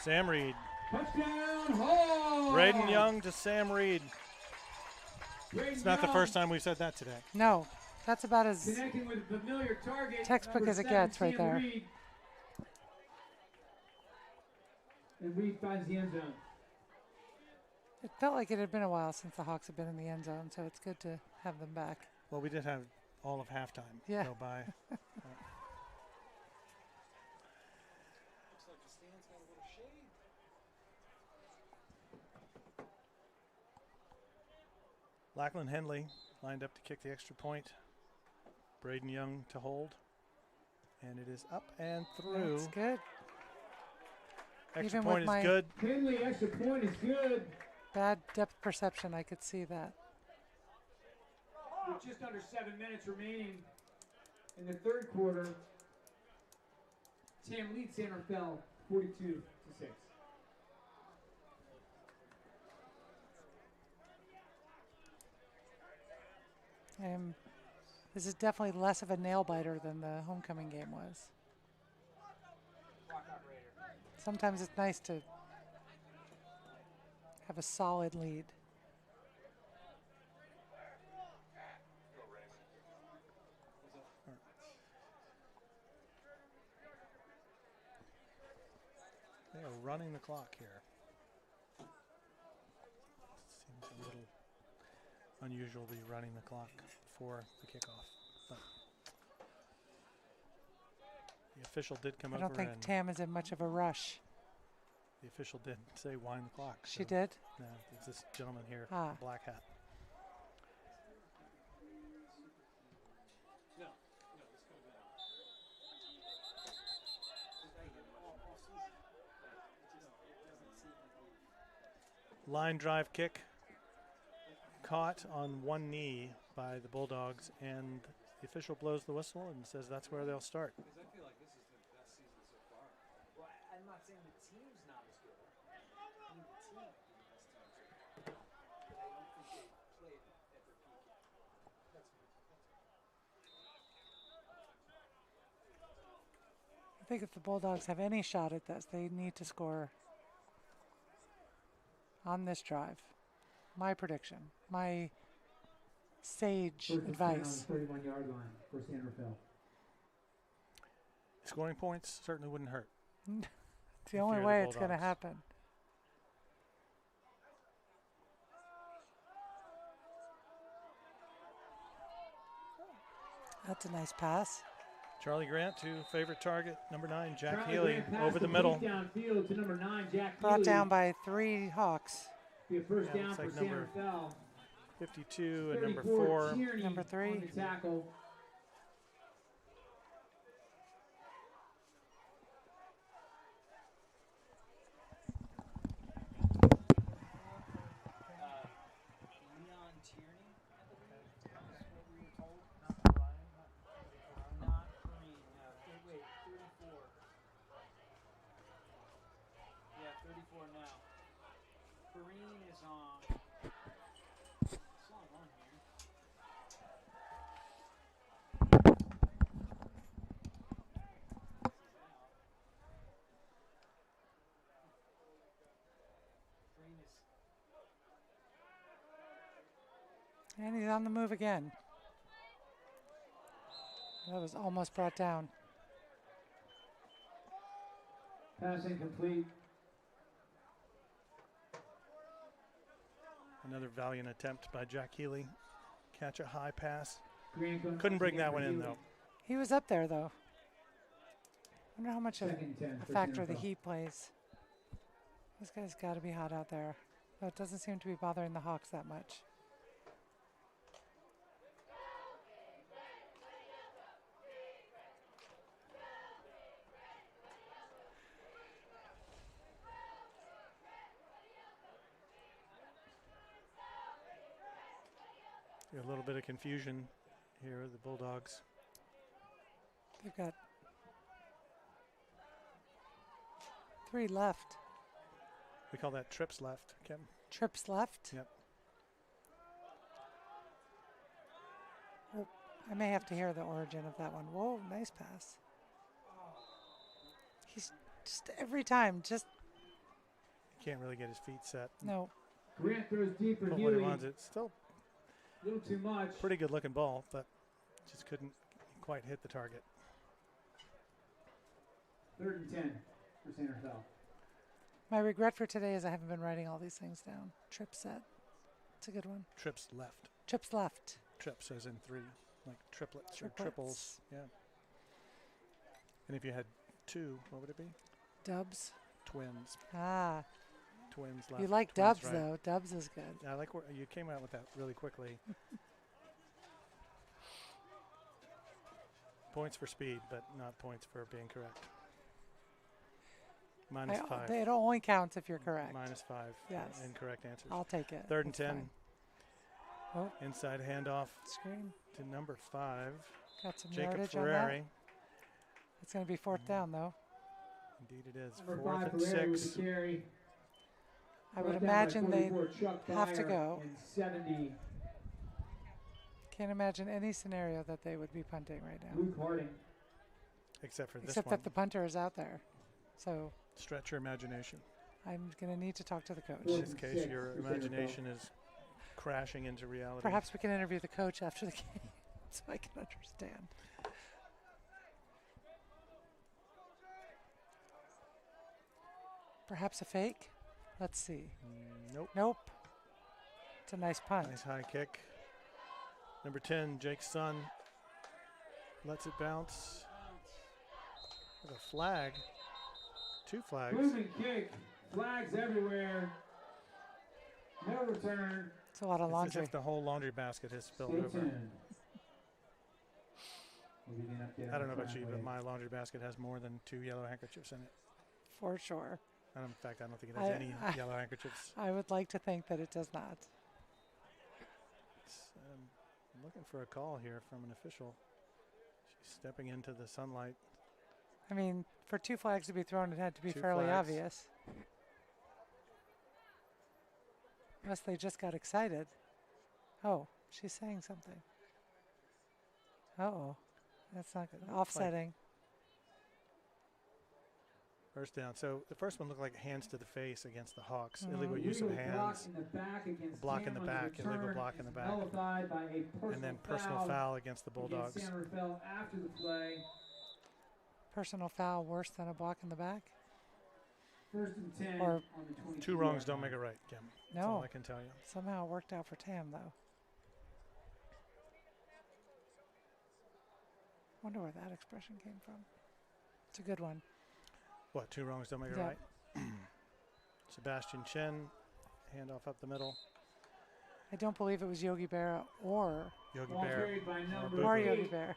Sam Reed. Touchdown, Hall! Braden Young to Sam Reed. Braden It's not the Young first time we've said that today. No, that's about as Connecting with a familiar target. textbook number as it 7, gets right Sam there. Reed. And Reed finds the end zone. It felt like it had been a while since the Hawks had been in the end zone, so it's good to have them back. Well, we did have all of halftime go by. Looks like the stands got a little shade. Lachlan Henley lined up to kick the extra point. Braden Young to hold. And it is up and through. That's good. Extra Even point with is good. Henley, extra point is good. Bad depth perception, I could see that. With just under 7 minutes remaining in the third quarter, Tam leads San Rafael 42-6. This is definitely less of a nail biter than the homecoming game was. Sometimes it's nice to have a solid lead. They are running the clock here. Seems a little unusual to be running the clock before the kickoff. But the official did come over. I don't think and Tam is in much of a rush. the official did say wind the clock. She did? No, it's this gentleman here, Ah. black hat. Line drive kick caught on one knee by the Bulldogs, and the official blows the whistle and says that's where they'll start. Because I feel like this is the best season so far. Well, I'm not saying the team's not as good. I mean, the team is the best team so far. But I don't think they played at their peak yet. I think if the Bulldogs have any shot at this, they need to score on this drive. My prediction, my sage advice. 31-yard line for San Rafael. Scoring points certainly wouldn't hurt. It's the only way it's going to happen. That's a nice pass. Charlie Grant to favorite target, number 9, Jack Charlie Healy, Grant over the pass middle. Downfield to number 9, Jack Brought Healy. down by 3 Hawks. Be a first Yeah, down looks for like San number Rafael. 52 and number 34, 4. Tierney Number 3. on the tackle. Leon Tierney, I believe, is what we were told. Not Ryan, not Kareem. Wait, 34. Yeah, 34 now. Kareem is on. It's on one here. Kareem is. And he's on the move again. That was almost brought down. Pass incomplete. Another valiant attempt by Jack Healy. Catch a high pass. Green comes Couldn't bring again that for one in, Healy. though. He was up there, though. I wonder how much of 2nd and 10 a for factor San the Rafael. heat plays. This guy's got to be hot out there. Though it doesn't seem to be bothering the Hawks that much. A little bit of confusion here with the Bulldogs. They've got 3 left. We call that trips left, Kim. Trips left? Yep. Oh, I may have to hear the origin of that one. Whoa, nice pass. He's just every time, just Can't really get his feet set. no. Grant throws deep for Put what he Healy. wants. It's still A little too much. pretty good looking ball, but just couldn't quite hit the target. 3rd and 10 for San Rafael. My regret for today is I haven't been writing all these things down. Trip set. It's a good one. Trips left. Trips left. Trips as in 3, like triplets or Triplets. triples. Yeah. And if you had 2, what would it be? Dubs. Twins. Ah. Twins left. You like twins dubs, right. though. Dubs is good. I like where you came out with that really quickly. Points for speed, but not points for being correct. -5. It only counts if you're correct. -5. Yes. Incorrect answers. I'll take it. 3rd and That's 10. fine. Oh, Inside handoff screen. to number 5. Got some Jacob yardage on that. Ferrari. It's going to be 4th down, though. Indeed it is. Number 4th 5, and Ferrari with 6. the carry. I would Brought down by imagine they 44, Chuck have to Byer go. and 70, Can't imagine any scenario that they would be punting right now. Luke Harding. Except for this Except one. that the punter is out there. So Stretch your imagination. I'm going to need to talk to the coach. In this case, your imagination is crashing into reality. Perhaps we can interview the coach after the game so I can understand. Perhaps a fake? Let's see. Nope. Nope. It's a nice punt. Nice high kick. Number 10, Jake's son, lets it bounce. With a flag. 2 flags. Moving kick. Flags everywhere. No return. It's a lot of It's as laundry. if the whole laundry basket has spilled Stay over. tuned. We'll give you an update I on don't know the about you, crime but wave. my laundry basket has more than 2 yellow handkerchiefs in it. For sure. And in fact, I don't think it has any I- yellow handkerchiefs. I would like to think that it does not. I'm looking for a call here from an official. She's stepping into the sunlight. I mean, for 2 flags to be thrown, it had to be 2 fairly flags. obvious. Unless they just got excited. Oh, she's saying something. Uh-oh. That's not good. Offsetting. First down. So the first one looked like hands to the face against the Hawks. Mhm. Illegal use of Illegal block hands. in the back against Block in the Tam on the back, illegal return block in the is back. nullified by a And then personal foul against the against Bulldogs. San Rafael after the play. Personal foul worse than a block in the back? 1st and 10 Or on the 22. 2 wrongs don't make it right, Kim. That's all No. I can tell you. Somehow it worked out for Tam, though. Wonder where that expression came from. It's a good one. What, 2 wrongs don't make it Yeah. right? Sebastian Chen, handoff up the middle. I don't believe it was Yogi Berra or Yogi Ball Bear. carried by number or 8. Yogi Bear.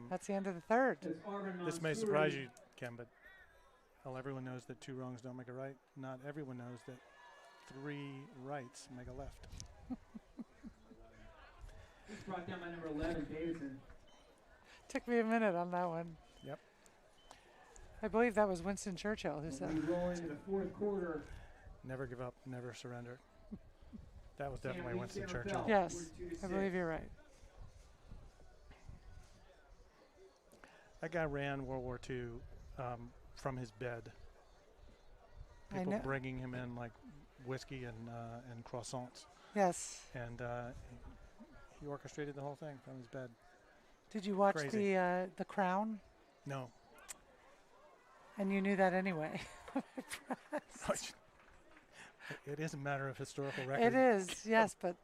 That's the end of the 3rd. As Arvin This may Mansouri surprise you, Kim, but well, everyone knows that 2 wrongs don't make a right. Not everyone knows that 3 rights make a left. It's brought down by number 11, Davidson. Took me a minute on that one. Yep. I believe that was Winston Churchill who We'll said, be rolling in the 4th quarter. Never give up, never surrender. That was definitely Sam Winston leads Churchill. San Rafael, yes, 42 I to believe 6. you're right. That guy ran World War II from his bed. I People know. bringing him in like whiskey and croissants. Yes. And he orchestrated the whole thing from his bed. Did you watch Crazy. the Crown? No. And you knew that anyway. It is a matter of historical record. It is, yes, but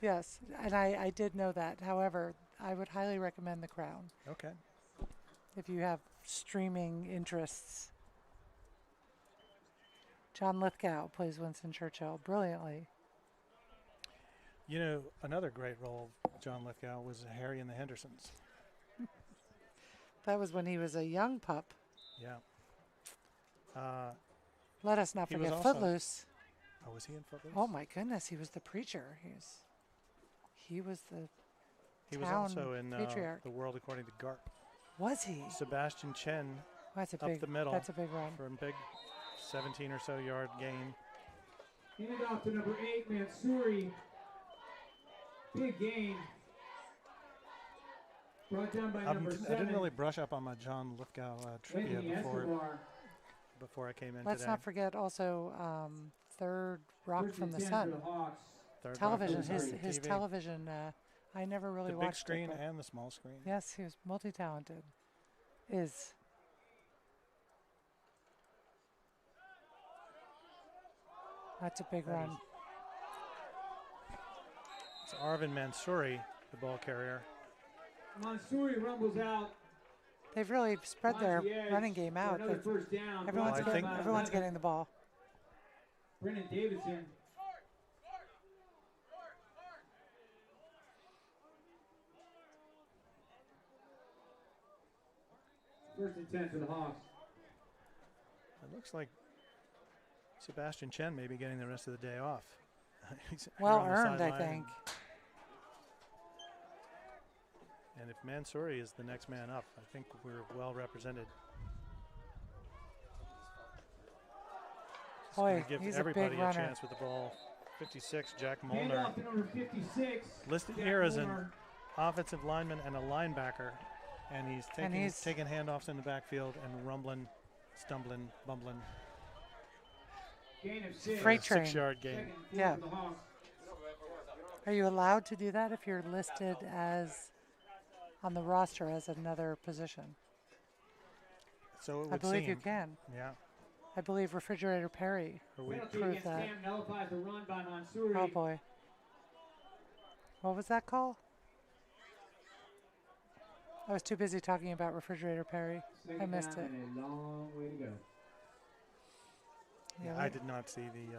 yes, and I did know that. However, I would highly recommend The Crown Okay. if you have streaming interests. John Lithgow plays Winston Churchill brilliantly. You know, another great role of John Lithgow was Harry and the Hendersons. That was when he was a young pup. Yeah. Let us not He was forget also- Footloose. Oh, was he in Footloose? Oh my goodness, he was the preacher. He was the He was town also in patriarch. The World According to Garp. Was he? Sebastian Chen That's a up big. the middle That's a big run. for a big 17 or so yard gain. Hand off to number 8, Mansouri. Big gain. Brought down by number 7. I didn't really brush up on my John Lithgow trivia Anthony Escobar. before I came in Let's today. not forget also third Rock 1st from and the 10 for Sun. the Hawks. Third Television, round his TV. television. I never really the watched big screen it. but and the small screen. yes, he was multi-talented. That's a big That run. It's Arvin Mansouri, the ball carrier. Mansouri rumbles out. They've really spread their running game out. Another first down. Everyone's getting the ball. Brennan Davidson. First and 10 for the Hawks. It looks like Sebastian Chen may be getting the rest of the day off. He's Well here on the earned, I sideline, think. And if Mansouri is the next man up, I think we're well represented. Just gonna Boy, give he's a everybody big a runner. chance with the ball. 56, Jack Molnar. Handoff to number 56. Listed Jack here as an Molnar. offensive lineman and a linebacker, and he's taking handoffs in the backfield and rumbling, stumbling, bumbling. Gain of 6. Freight train. 6-yard gain. Second and 4 Yeah. for the Hawks. Are you allowed to do that if you're listed as on the roster as another position? So it I would believe you seem. can. Yeah. I believe Refrigerator Perry Are we, Penalty proved against that. Cam nullifies the run by Mansouri. Oh boy. What was that call? I was too busy talking about Refrigerator Perry. I Second missed down it. and a long way to go. yeah, Yeah, I did not see the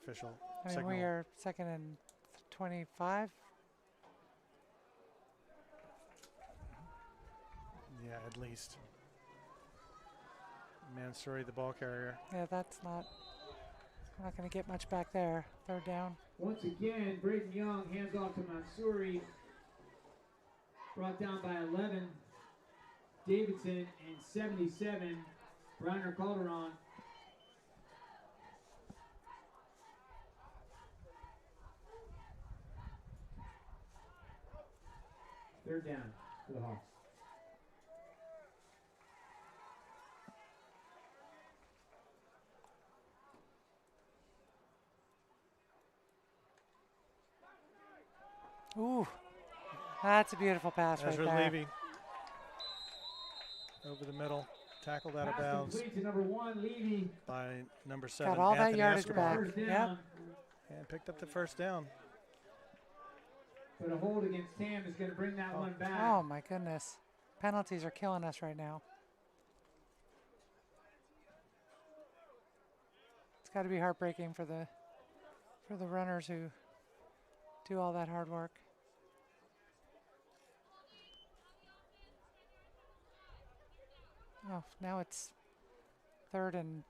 official I mean, signal. we are second and 25. Yeah, at least. Mansouri, the ball carrier. Yeah, that's not. We're not going to get much back there. Third down. Once again, Braden Young hands off to Mansouri. Brought down by 11. Davidson and 77. Briner Calderon. Third down for the Hawks. Ooh, that's a beautiful pass Ezra right there. Levy over the middle, tackled out of Pass bounds complete to number 1, Levy. by number 7, Got all that Anthony yardage Escobar. back. First Yep. down. And picked up the first down. But a hold against Tam is going to bring that one back. Oh my goodness. Penalties are killing us right now. It's got to be heartbreaking for the runners who do all that hard work. Oh, now it's 3rd and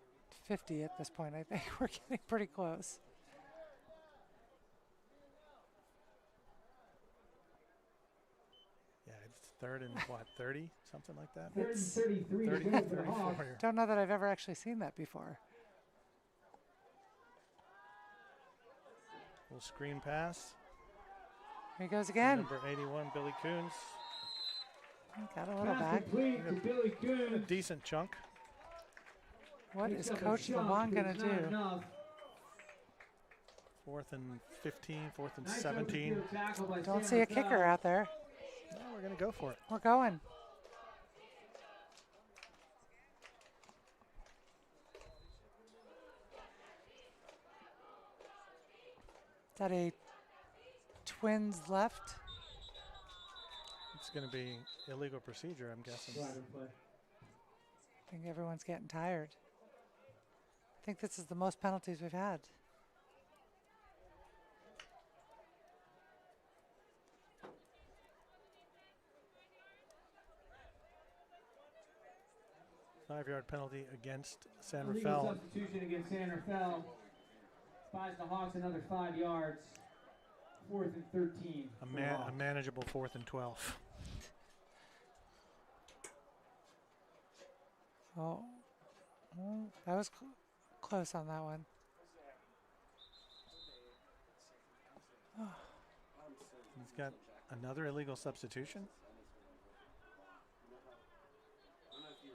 50 at this point. I think we're getting pretty close. Yeah, it's 3rd and what, 30, something like that. 3rd and 33 30, good for the 34 Hawks. here. Don't know that I've ever actually seen that before. Little screen pass. Here he goes to again. Number 81, Billy Coons. Got a little Pass back. complete to Billy A Coons. decent chunk. What Picks is up a Coach chunk, Lamont but going it's to not do? enough. 4th and 15, 4th and Nice 17. open field tackle by Don't Sam see a Rafael. kicker out there. No, we're going to go for it. We're going. Is that a Twins left? It's going to be illegal procedure, I'm guessing. Right of play. I think everyone's getting tired. I think this is the most penalties we've had. Five-yard penalty against San Illegal Rafael. substitution against San Rafael. Buys the Hawks another 5 yards. 4th and 13. A for the Hawks. manageable 4th and 12. Oh, that was close on that one. He's got another illegal substitution.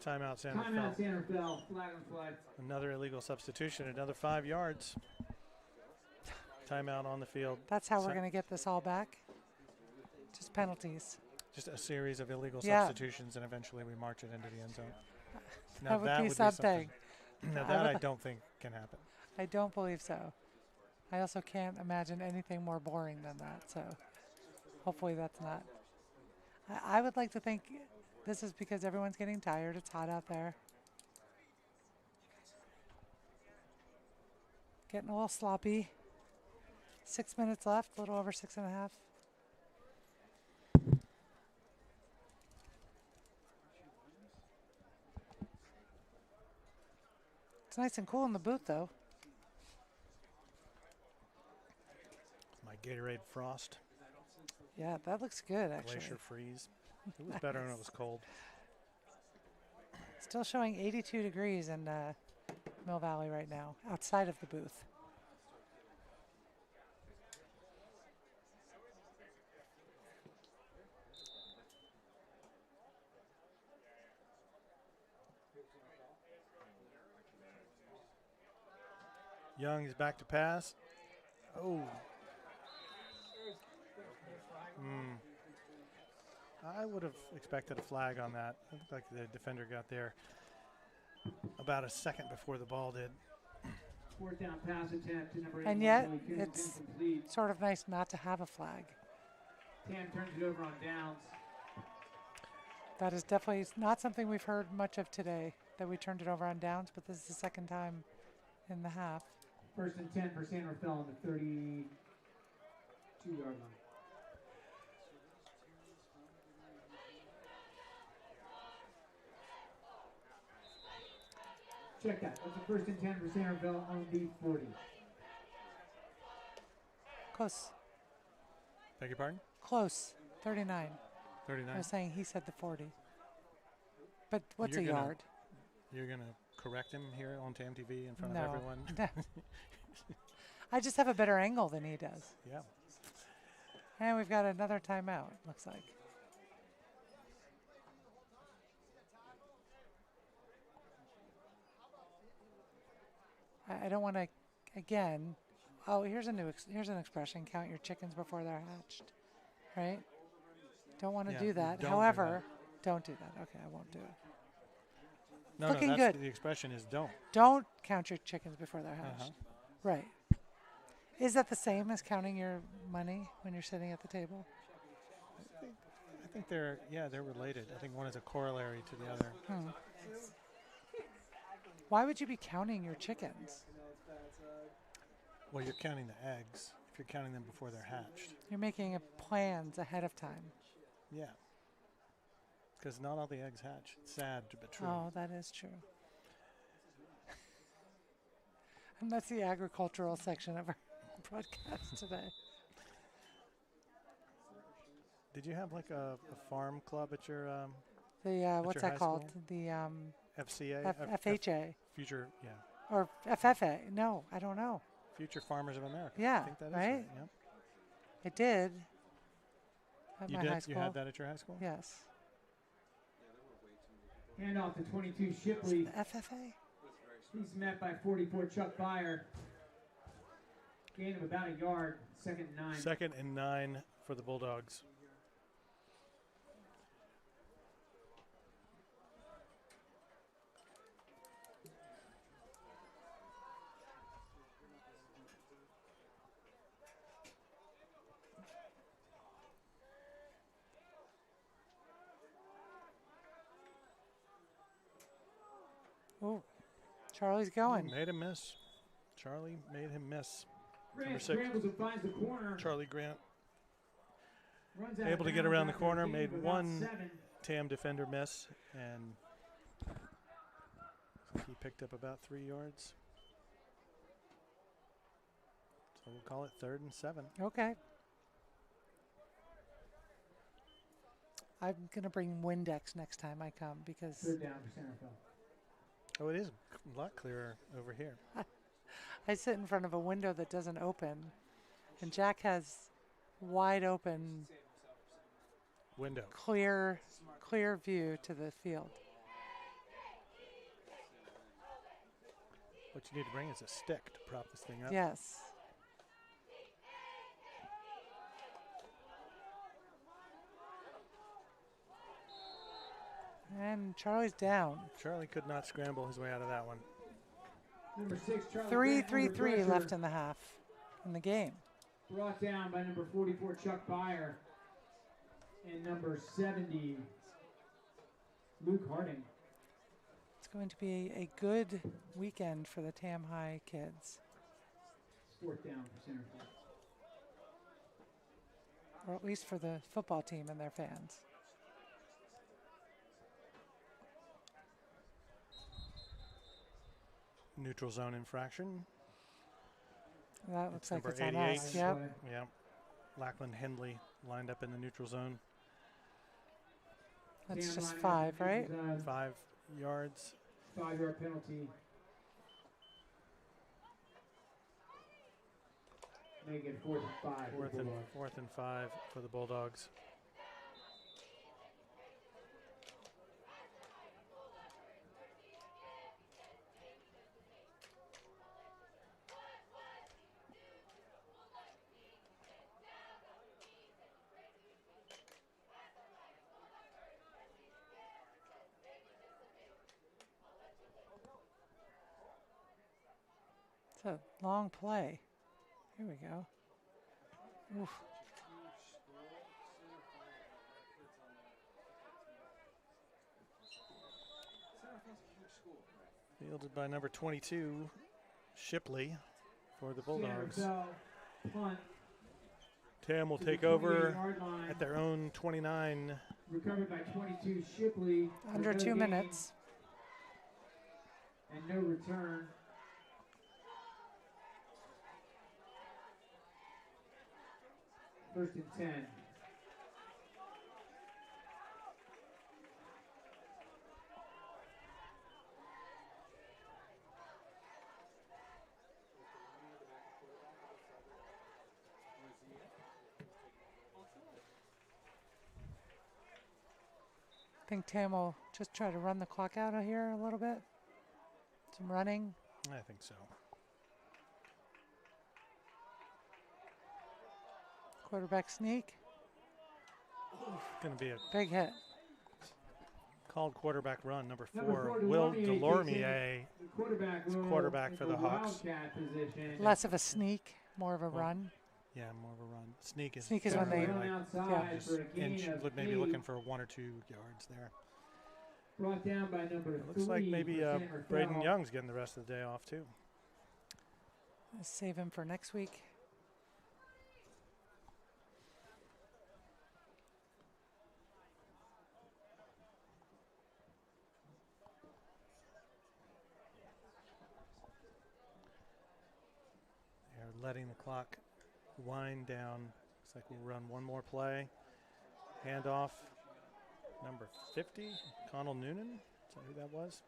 Timeout, San Rafael. Timeout, San Rafael. Flag on flag. Another illegal substitution, another 5 yards. Timeout on the field. That's how we're So- going to get this all back. Just penalties. Just a series of illegal Yeah. substitutions, and eventually we march it into the end zone. That would be something. Now I that would- I don't think can happen. I don't believe so. I also can't imagine anything more boring than that. So hopefully that's not. I would like to think this is because everyone's getting tired. It's hot out there. Getting a little sloppy. 6 minutes left, a little over 6.5. It's nice and cool in the booth, though. My Gatorade Frost. Yeah, that looks good, actually. Glacier Freeze. It was better when it was cold. Still showing 82 degrees in Mill Valley right now, outside of the booth. Young is back to pass. Oh. I would have expected a flag on that. It looked like the defender got there about a second before the ball did. Fourth down pass attempt to number 8. And yet, it's sort of nice not to have a flag. Tam turns it over on downs. That is definitely not something we've heard much of today, that we turned it over on downs, but this is the second time in the half. First and 10 for San Rafael on the 32-yard line. Check that. That's a first and 10 for San Rafael on the 40. Close. Beg your pardon? Close. 39. 39. I was saying he said the 40. But what's You're a gonna- yard? You're going to correct him here on TAM TV in front No. of everyone? I just have a better angle than he does. Yeah. And we've got another timeout, looks like. I don't want to, again, oh, here's an expression, count your chickens before they're hatched, right? Don't want to Yeah, do that. don't do However, don't do that. Okay, I won't do it. No, Looking that's good. the expression is don't. Don't count your chickens before they're hatched. Right. Is that the same as counting your money when you're sitting at the table? I think they're related. I think one is a corollary to the other. Why would you be counting your chickens? Well, you're counting the eggs if you're counting them before they're hatched. You're making plans ahead of time. Yeah. Because not all the eggs hatch. It's sad, but true. Oh, that is true. And that's the agricultural section of our broadcast today. Did you have like a farm club at your What's your that high called? school? The FCA? FHA Future, yeah. or FFA? No, I don't know. Future Farmers of America. Yeah, I think that is right? Yep. I did. At You my did? high school. You had that at your high school? Yes. Handoff to 22 Shipley. The FFA? He's met by 44 Chuck Byer. Gain of about a yard. Second and 9. 2nd and 9 for the Bulldogs. Oh, Charlie's going. Made him miss. Charlie made him miss. Number Grant 6. scrambles and finds the corner. Charlie Grant. Runs out Able to of get bounds around the after a corner, gain made of about one 7. TAM defender miss, and he picked up about 3 yards. So we'll call it 3rd and 7. Okay. I'm going to bring Windex next time I come because Third down for San Rafael. Oh, it is a lot clearer over here. I sit in front of a window that doesn't open, and Jack has wide open, Window. clear view to the field. What you need to bring is a stick to prop this thing up. Yes. And Charlie's down. Charlie could not scramble his way out of that one. Number 6, Charlie. 3-3-3 left in the half in the game. Brought down by number 44, Chuck Byer. And number 70, Luke Harding. It's going to be a good weekend for the Tam High kids. 4th down for center field. Or at least for the football team and their fans. Neutral zone infraction. That looks like number it's on 88. us. Yep. Yep. Lackland Hindley lined up in the neutral zone. That's just 5, right? 5 yards. 5-yard penalty. Make it 4th and 5. Fourth and 5 for the Bulldogs. It's a long play. Here we go. Oof. Fielded by number 22, Shipley, for the Bulldogs. Punt. Tam will take over at their own 29. Recovered by 22, Shipley. Under 2 minutes. And no return. First and 10. I think Tam will just try to run the clock out of here a little bit. Some running. I think so. Quarterback sneak. Going to be a big hit. Called quarterback run, number 4, Will Delormier. Quarterback for the Hawks. Less of a sneak, more of a run. Yeah, more of a run. Sneak is when they, maybe looking for 1 or 2 yards there. Brought down by number 3. It looks like maybe Braden Young's getting the rest of the day off too. Let's save him for next week. They're letting the clock wind down. Looks like we'll run one more play. Handoff, number 50, Connell Noonan. Is that who that was?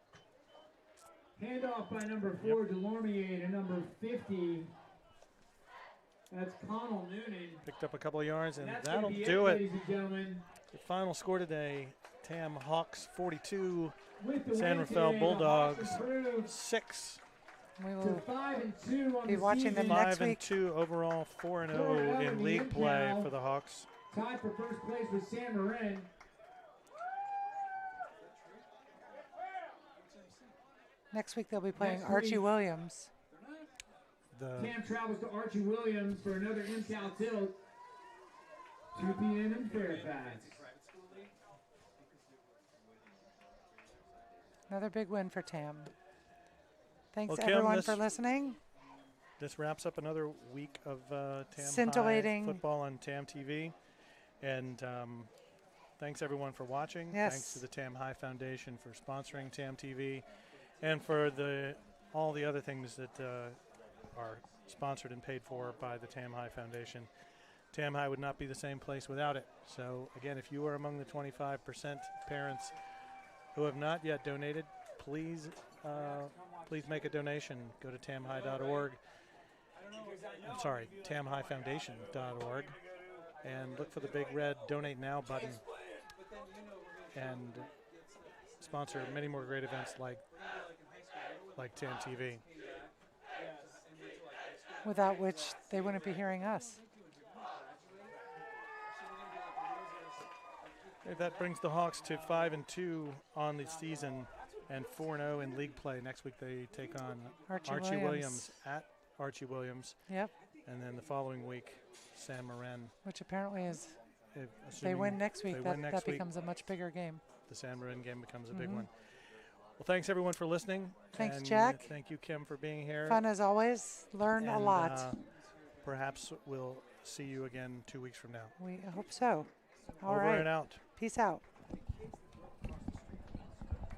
Handoff by number 4, Delormier, to number 50. That's Connell Noonan. Picked up a couple of yards, and that'll do it. Ladies and gentlemen. The final score today, Tam Hawks 42, San Rafael Bulldogs 6. We will 5-2 on be watching them next week. 5-2 overall, 4-0 in league play for the Hawks. Tied for first place with San Marin. Next week they'll be playing Archie Williams. Tam travels to Archie Williams for another MCAL tilt. 2 p.m. in Fairfax. Another big win for Tam. Thanks Kim, everyone for listening. This wraps up another week of Tam Scintillating High football on Tam TV. And thanks everyone for watching. Yes. Thanks to the Tam High Foundation for sponsoring Tam TV, and for all the other things that are sponsored and paid for by the Tam High Foundation. Tam High would not be the same place without it. So again, if you are among the 25% parents who have not yet donated, please make a donation. Go to tamhigh.org. I'm sorry, tamhighfoundation.org, and look for the big red Donate Now button, and sponsor many more great events like Tam TV. Without which they wouldn't be hearing us. Okay, that brings the Hawks to 5-2 on the season and 4-0 in league play. Next week they take on Archie Williams at Archie Williams. Yep. And then the following week, San Marin. Which apparently is, If they win next week, that next week, becomes a much bigger game. the San Marin game becomes a big one. Well, thanks everyone for listening. Thanks, and Jack. Thank you, Kim, for being here. Fun as always. Learn a And, lot. Perhaps we'll see you again 2 weeks from now. We hope so. All Over right. and out. Peace out.